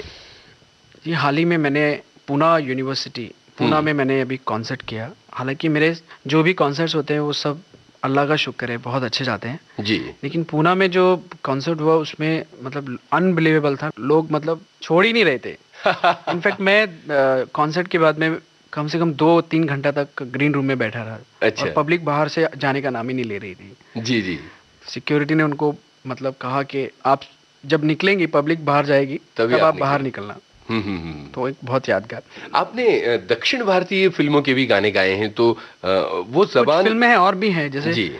ये हाल ही में मैंने पूना यूनिवर्सिटी पूना में मैंने अभी कॉन्सर्ट किया। हालांकि मेरे जो भी कॉन्सर्ट्स होते हैं वो सब अल्लाह का शुक्र है बहुत अच्छे जाते हैं जी। लेकिन पूना में जो कॉन्सर्ट हुआ उसमें मतलब अनबिलीवेबल था। लोग मतलब छोड़ ही नहीं रहे थे। इनफैक्ट मैं कॉन्सर्ट के बाद में कम से कम 2-3 घंटा तक ग्रीन रूम में बैठा रहा। अच्छा। और पब्लिक बाहर से जाने का नाम ही नहीं ले रही थी। जी जी। सिक्योरिटी ने उनको मतलब कहा कि आप जब निकलेंगी पब्लिक बाहर जाएगी तब आप बाहर निकलना। तो एक बहुत यादगार। आपने दक्षिण भारतीय फिल्मों के भी गाने गाए हैं, तो वो ज़बान फिल्में हैं और भी हैं जैसे जी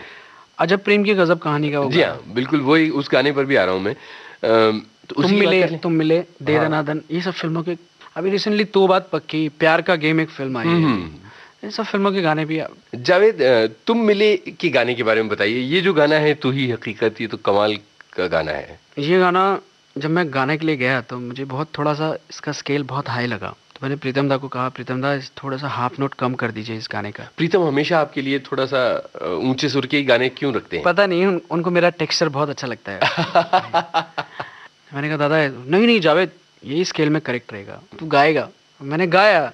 अजब प्रेम की गजब कहानी का। जी हाँ बिल्कुल, वही उस गाने पर भी आ रहा हूँ मैं। तो तुम मिले दे दनादन, ये सब फिल्मों के। अभी रिसेंटली तो बात पक्की, प्यार का गेम एक फिल्म आई है, इन सब फिल्मों के गाने भी। जावेद, तुम मिले के गाने के बारे में बताइए। ये जो गाना है तू ही हकीकत, ये तो कमाल का गाना है। ये गाना जब मैं गाने के लिए गया तो मुझे बहुत थोड़ा सा इसका स्केल बहुत हाई लगा। तो मैंने प्रीतम दा को कहा, प्रीतम दा थोड़ा सा हाफ नोट कम कर दीजिए इस गाने का। प्रीतम हमेशा आपके लिए थोड़ा सा ऊंचे सुर के गाने क्यों रखते हैं? पता नहीं, उनको मेरा टेक्सचर बहुत अच्छा लगता है। मैंने कहा दादा नहीं जावेद यही स्केल में करेक्ट रहेगा, तू गाएगा। मैंने गाया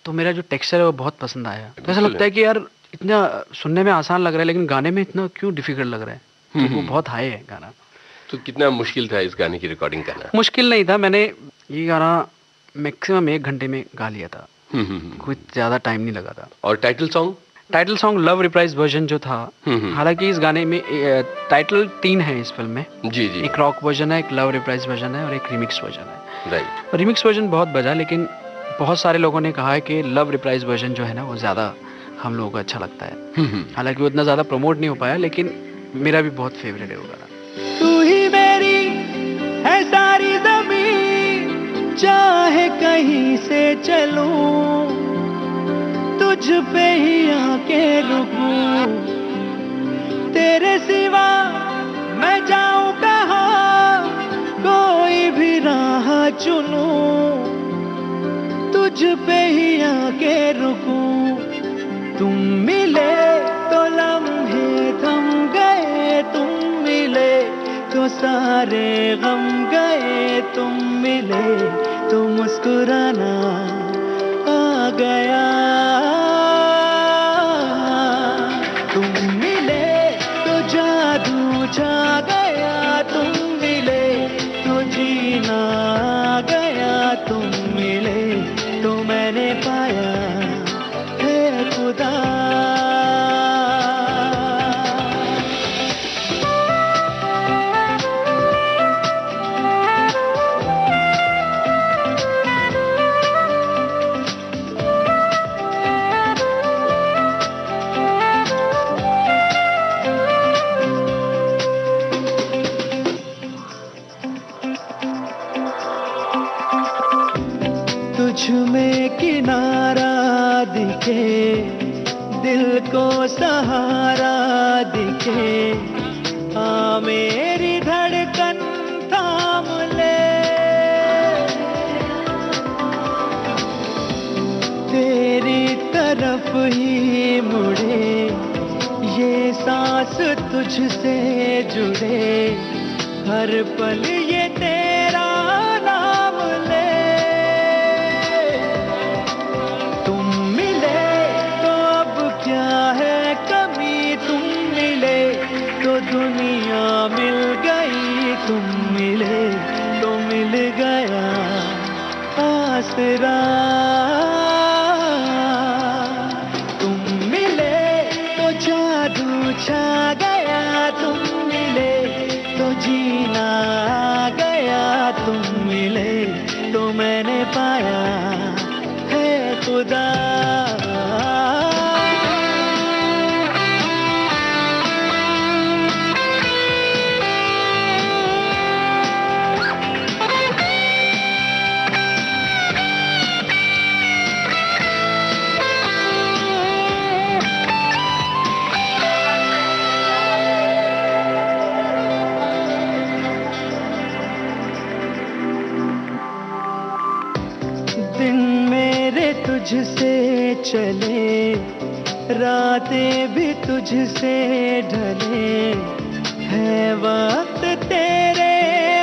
तो मेरा जो टेक्सचर है वो बहुत पसंद आया। तो ऐसा लगता है कि यार इतना सुनने में आसान लग रहा है लेकिन गाने में इतना क्यों डिफिकल्ट लग रहा है। तो वो बहुत हाई है गाना। तो कितना मुश्किल था इस गाने की रिकॉर्डिंग करना? मुश्किल नहीं था, मैंने ये गाना मैक्सिमम 1 घंटे में गा लिया था। कोई ज्यादा टाइम नहीं लगा था। और title song love reprise version जो था, हालांकि इस गाने में टाइटल 3 है इस फिल्म में। जी। एक रॉक वर्जन है, एक लव रिप्राइज वर्जन है और एक रिमिक्स वर्जन है। राइट। रिमिक्स वर्जन बहुत बजा, लेकिन बहुत सारे लोगों ने कहा है कि लव रिप्राइज वर्जन जो है ना वो ज्यादा हम लोगों को अच्छा लगता है। हालांकि वो इतना ज्यादा प्रमोट नहीं हो पाया, लेकिन मेरा भी बहुत फेवरेट है वो गाना। तू ही मेरी है सारी ज़मीं, चाहे कहीं से चलूं, तुझ पे ही आके रुकूं, तेरे सिवा मैं जाऊं कहाँ, कोई भी राह चुनूं, तुझ पे ही आके रुकूं। तुम मिले तो लम्हे थम गए, तुम मिले तो सारे गम गए, तुम मिले तो मुस्कुराना आ गया, तुम मिले तो जादू छा गया, तुम मिले तो जीना आ गया, तुम मिले तो मैंने पाया है खुदा। तुझ में किनारा दिखे, दिल को सहारा दिखे, आ मेरी धड़कन थाम ले, तेरी तरफ ही मुड़े, ये सांस तुझसे जुड़े, हर पल ये तेरा नाम ले। तुम मिले तो अब क्या है कमी, तुम मिले तो दुनिया मिल गई, तुम मिले तो मिल गया आसरा, तुम मिले तो जादू छा गया, तुम मिले तो जीना आ गया, तुम मिले तो मैंने पाया है खुदा। दिन मेरे तुझसे चले, रातें भी तुझसे ढले, है वक्त तेरे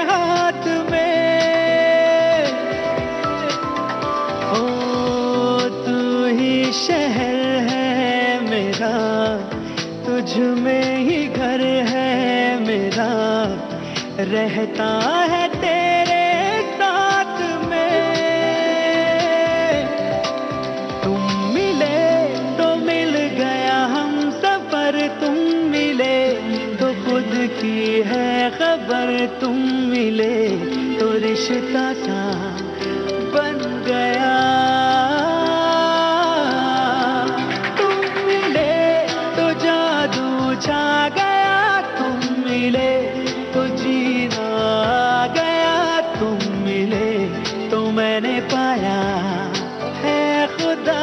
हाथ में, ओ तू ही शहर है मेरा, तुझ में ही घर है मेरा, रहता है तेरे साथ में। तुम मिले तो मिल गया हम सफर, तुम मिले तो खुद की है खबर, तुम मिले तो रिश्ता सा बन गया, तुम मिले तो जादू छा गया, तुम मिले तो जीना आ गया, तुम मिले तो मैंने पाया है खुदा।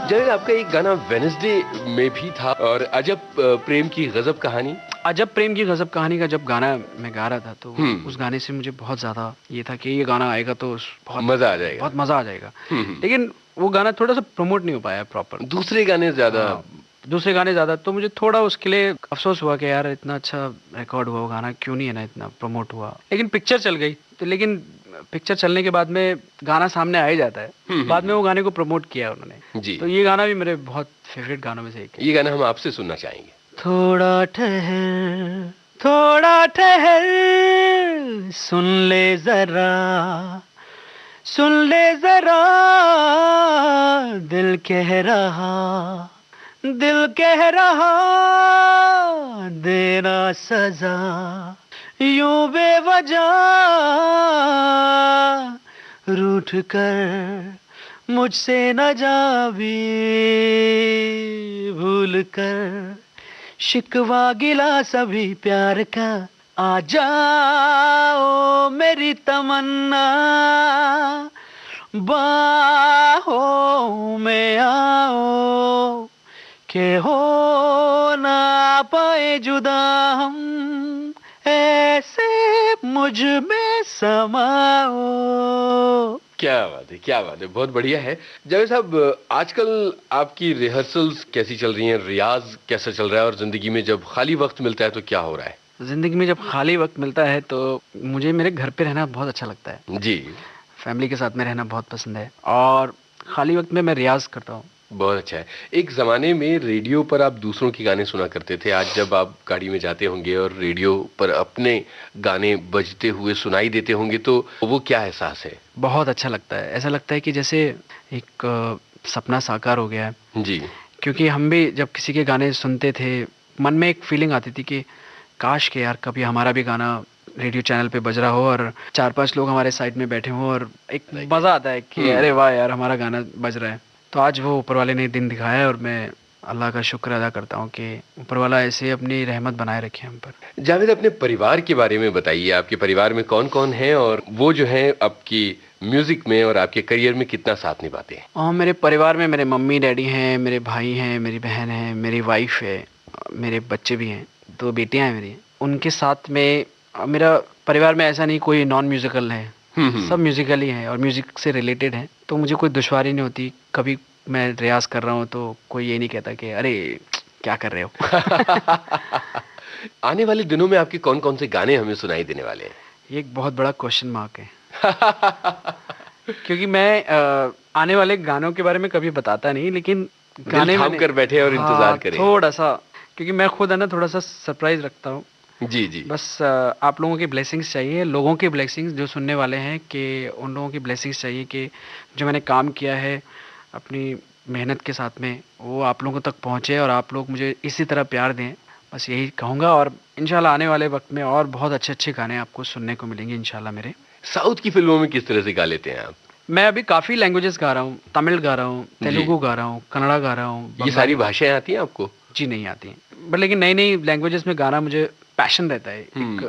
जय, आपका एक गाना वेडनेसडे में भी था और अजब प्रेम की गजब कहानी। अजब प्रेम की गजब कहानी का जब गाना मैं गा रहा था तो उस गाने से मुझे बहुत ज्यादा ये था कि ये गाना आएगा तो बहुत मजा आ जाएगा, बहुत मजा आ जाएगा। लेकिन वो गाना थोड़ा सा प्रमोट नहीं हो पाया प्रॉपर। दूसरे गाने ज्यादा, तो मुझे थोड़ा उसके लिए अफसोस हुआ कि यार इतना अच्छा रिकॉर्ड हुआ वो गाना क्यों नहीं है ना इतना प्रमोट हुआ। लेकिन पिक्चर चल गई तो, लेकिन पिक्चर चलने के बाद में गाना सामने आ ही जाता है, बाद में वो गाने को प्रमोट किया उन्होंने जी। तो ये गाना भी मेरे बहुत फेवरेट गानों में से एक है। ये गाना हम आपसे सुनना चाहेंगे। थोड़ा ठहर सुन ले जरा दिल कह रहा देना सजा यूं बेवजह रूठ कर मुझसे न जावी भूल कर शिकवा गिला सभी प्यार का आ जाओ मेरी तमन्ना बाहों में आओ के हो ना पाए जुदा हम ऐसे मुझ में समाओ। क्या बात है, क्या बात है, बहुत बढ़िया है। जावेद साहब, आजकल आपकी रिहर्सल्स कैसी चल रही हैं, रियाज कैसा चल रहा है, और जिंदगी में जब खाली वक्त मिलता है तो क्या हो रहा है? जिंदगी में जब खाली वक्त मिलता है तो मुझे मेरे घर पे रहना बहुत अच्छा लगता है जी। फैमिली के साथ में रहना बहुत पसंद है और खाली वक्त में मैं रियाज करता हूँ। बहुत अच्छा है। एक ज़माने में रेडियो पर आप दूसरों के गाने सुना करते थे, आज जब आप गाड़ी में जाते होंगे और रेडियो पर अपने गाने बजते हुए सुनाई देते होंगे तो वो क्या एहसास है? बहुत अच्छा लगता है, ऐसा लगता है कि जैसे एक सपना साकार हो गया है जी। क्योंकि हम भी जब किसी के गाने सुनते थे मन में एक फीलिंग आती थी कि काश के यार कभी हमारा भी गाना रेडियो चैनल पे बज रहा हो और 4-5 लोग हमारे साइड में बैठे हों और एक मज़ा आता है कि अरे वाह यार हमारा गाना बज रहा है। तो आज वो ऊपर वाले ने दिन दिखाया है और मैं अल्लाह का शुक्र अदा करता हूँ कि ऊपर वाला ऐसे अपनी रहमत बनाए रखे हम पर। जावेद, अपने परिवार के बारे में बताइए, आपके परिवार में कौन कौन है और वो जो है आपकी म्यूजिक में और आपके करियर में कितना साथ निभाते हैं? और मेरे परिवार में मेरे मम्मी डैडी हैं, मेरे भाई हैं, मेरी बहन है, मेरी वाइफ है, मेरे बच्चे भी हैं, 2 बेटियां हैं मेरी। उनके साथ में मेरा परिवार में ऐसा नहीं कोई नॉन म्यूजिकल है, सब म्यूजिकल ही है और म्यूजिक से रिलेटेड है, तो मुझे कोई दुश्वारी नहीं होती। कभी मैं रियाज कर रहा हूँ तो कोई ये नहीं कहता कि अरे क्या कर रहे हो। आने वाले दिनों में आपके कौन कौन से गाने हमें सुनाई देने वाले हैं? ये एक बहुत बड़ा क्वेश्चन मार्क है क्योंकि मैं आने वाले गानों के बारे में कभी बताता नहीं, लेकिन गाने थाम कर बैठे और इंतजार करें थोड़ा सा, क्योंकि मैं खुद है ना थोड़ा सा सरप्राइज रखता हूँ। जी जी। बस आप लोगों की ब्लेसिंग्स चाहिए, लोगों की ब्लेसिंग्स जो सुनने वाले हैं कि उन लोगों की ब्लेसिंग्स चाहिए कि जो मैंने काम किया है अपनी मेहनत के साथ में वो आप लोगों तक पहुँचे और आप लोग मुझे इसी तरह प्यार दें, बस यही कहूँगा। और इंशाल्लाह आने वाले वक्त में और बहुत अच्छे अच्छे गाने आपको सुनने को मिलेंगे इंशाल्लाह मेरे। साउथ की फिल्मों में किस तरह से गा लेते हैं आप? मैं अभी काफ़ी लैंग्वेजेस गा रहा हूँ, तमिल गा रहा हूँ, तेलुगु गा रहा हूँ, कन्नड़ा गा रहा हूँ। ये सारी भाषाएं आती हैं आपको? जी नहीं आती हैं, बट लेकिन नई नई लैंग्वेजेस में गाना मुझे पैशन रहता है।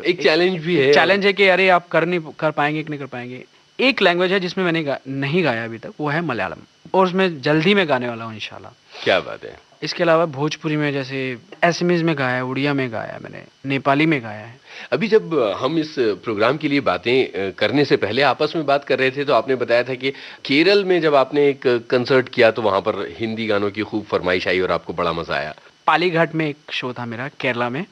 एक चैलेंज भी है। चैलेंज है कि अरे आप कर पाएंगे कि नहीं कर पाएंगे। एक लैंग्वेज है जिसमें मैंने नहीं गाया अभी तक, वो है मलयालम, और उसमें जल्दी में गाने वाला हूँ इंशाल्लाह। क्या बात है। इसके अलावा भोजपुरी में जैसे एसएमएस में गाया है, उड़िया में गाया है, मैंने नेपाली में गाया है। अभी जब हम इस प्रोग्राम के लिए बातें करने से पहले आपस में बात कर रहे थे तो आपने बताया था कि केरल में जब आपने एक कंसर्ट किया तो वहां पर हिंदी गानों की खूब फरमाइश आई और आपको बड़ा मजा आया। पालीघाट में एक शो था मेरा केरला में।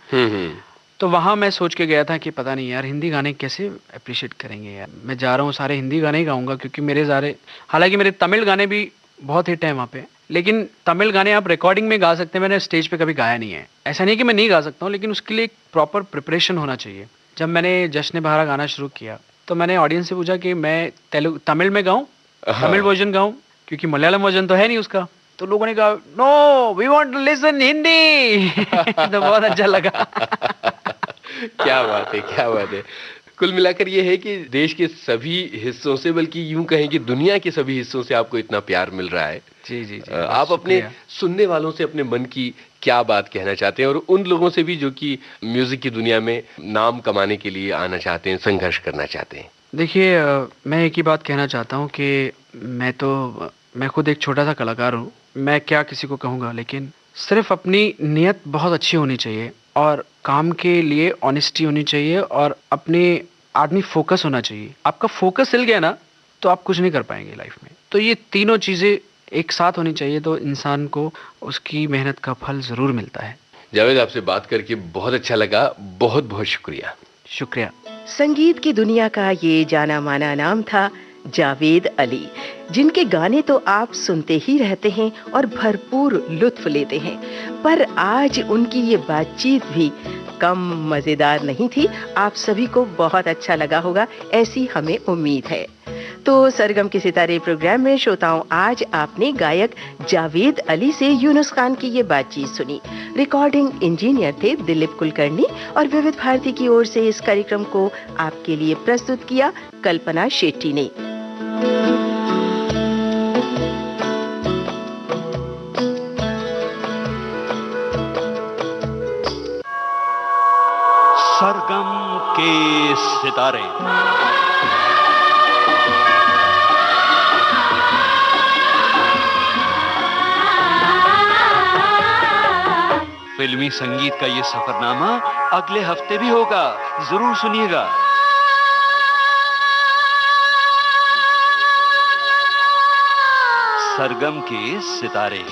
तो वहाँ मैं सोच के गया था कि पता नहीं यार हिंदी गाने कैसे अप्रिशिएट करेंगे यार, मैं जा रहा हूँ सारे हिंदी गाने ही गाऊंगा क्योंकि मेरे सारे, हालांकि मेरे तमिल गाने भी बहुत हिट हैं वहाँ पे, लेकिन तमिल गाने आप रिकॉर्डिंग में गा सकते हैं, मैंने स्टेज पे कभी गाया नहीं है। ऐसा नहीं कि मैं नहीं गा सकता हूँ, लेकिन उसके लिए एक प्रॉपर प्रिपरेशन होना चाहिए। जब मैंने जश्न बहारा गाना शुरू किया तो मैंने ऑडियंस से पूछा कि मैं तमिल में गाऊँ, तमिल वर्जन गाऊँ, क्योंकि मलयालम वर्जन तो है नहीं उसका। तो लोगों ने कहा no we want to listen Hindi. तो बहुत अच्छा लगा। क्या बात है, क्या बात है। कुल मिलाकर ये है कि देश के सभी हिस्सों से, बल्कि यूं कहें कि दुनिया के सभी हिस्सों से आपको इतना प्यार मिल रहा है। जी जी जी। आप अपने सुनने वालों से अपने मन की क्या बात कहना चाहते हैं, और उन लोगों से भी जो कि म्यूजिक की दुनिया में नाम कमाने के लिए आना चाहते हैं, संघर्ष करना चाहते हैं? देखिए मैं एक ही बात कहना चाहता हूँ कि मैं खुद एक छोटा सा कलाकार हूँ, मैं क्या किसी को कहूँगा, लेकिन सिर्फ अपनी नीयत बहुत अच्छी होनी चाहिए और काम के लिए ऑनेस्टी होनी चाहिए और अपने आदमी फोकस होना चाहिए। आपका फोकस हिल गया ना तो आप कुछ नहीं कर पाएंगे लाइफ में। तो ये तीनों चीज़ें एक साथ होनी चाहिए तो इंसान को उसकी मेहनत का फल ज़रूर मिलता है। जावेद, आपसे बात करके बहुत अच्छा लगा, बहुत बहुत शुक्रिया। शुक्रिया। संगीत की दुनिया का ये जाना माना नाम था जावेद अली, जिनके गाने तो आप सुनते ही रहते हैं और भरपूर लुत्फ लेते हैं, पर आज उनकी ये बातचीत भी कम मजेदार नहीं थी। आप सभी को बहुत अच्छा लगा होगा, ऐसी हमें उम्मीद है। तो सरगम के सितारे प्रोग्राम में श्रोताओं, आज आपने गायक जावेद अली से यूनुस खान की ये बातचीत सुनी। रिकॉर्डिंग इंजीनियर थे दिलीप कुलकर्णी और विविध भारती की ओर से इस कार्यक्रम को आपके लिए प्रस्तुत किया कल्पना शेट्टी ने। सरगम के सितारे। फिल्मी संगीत का ये सफरनामा अगले हफ्ते भी होगा, जरूर सुनिएगा। सरगम के सितारे।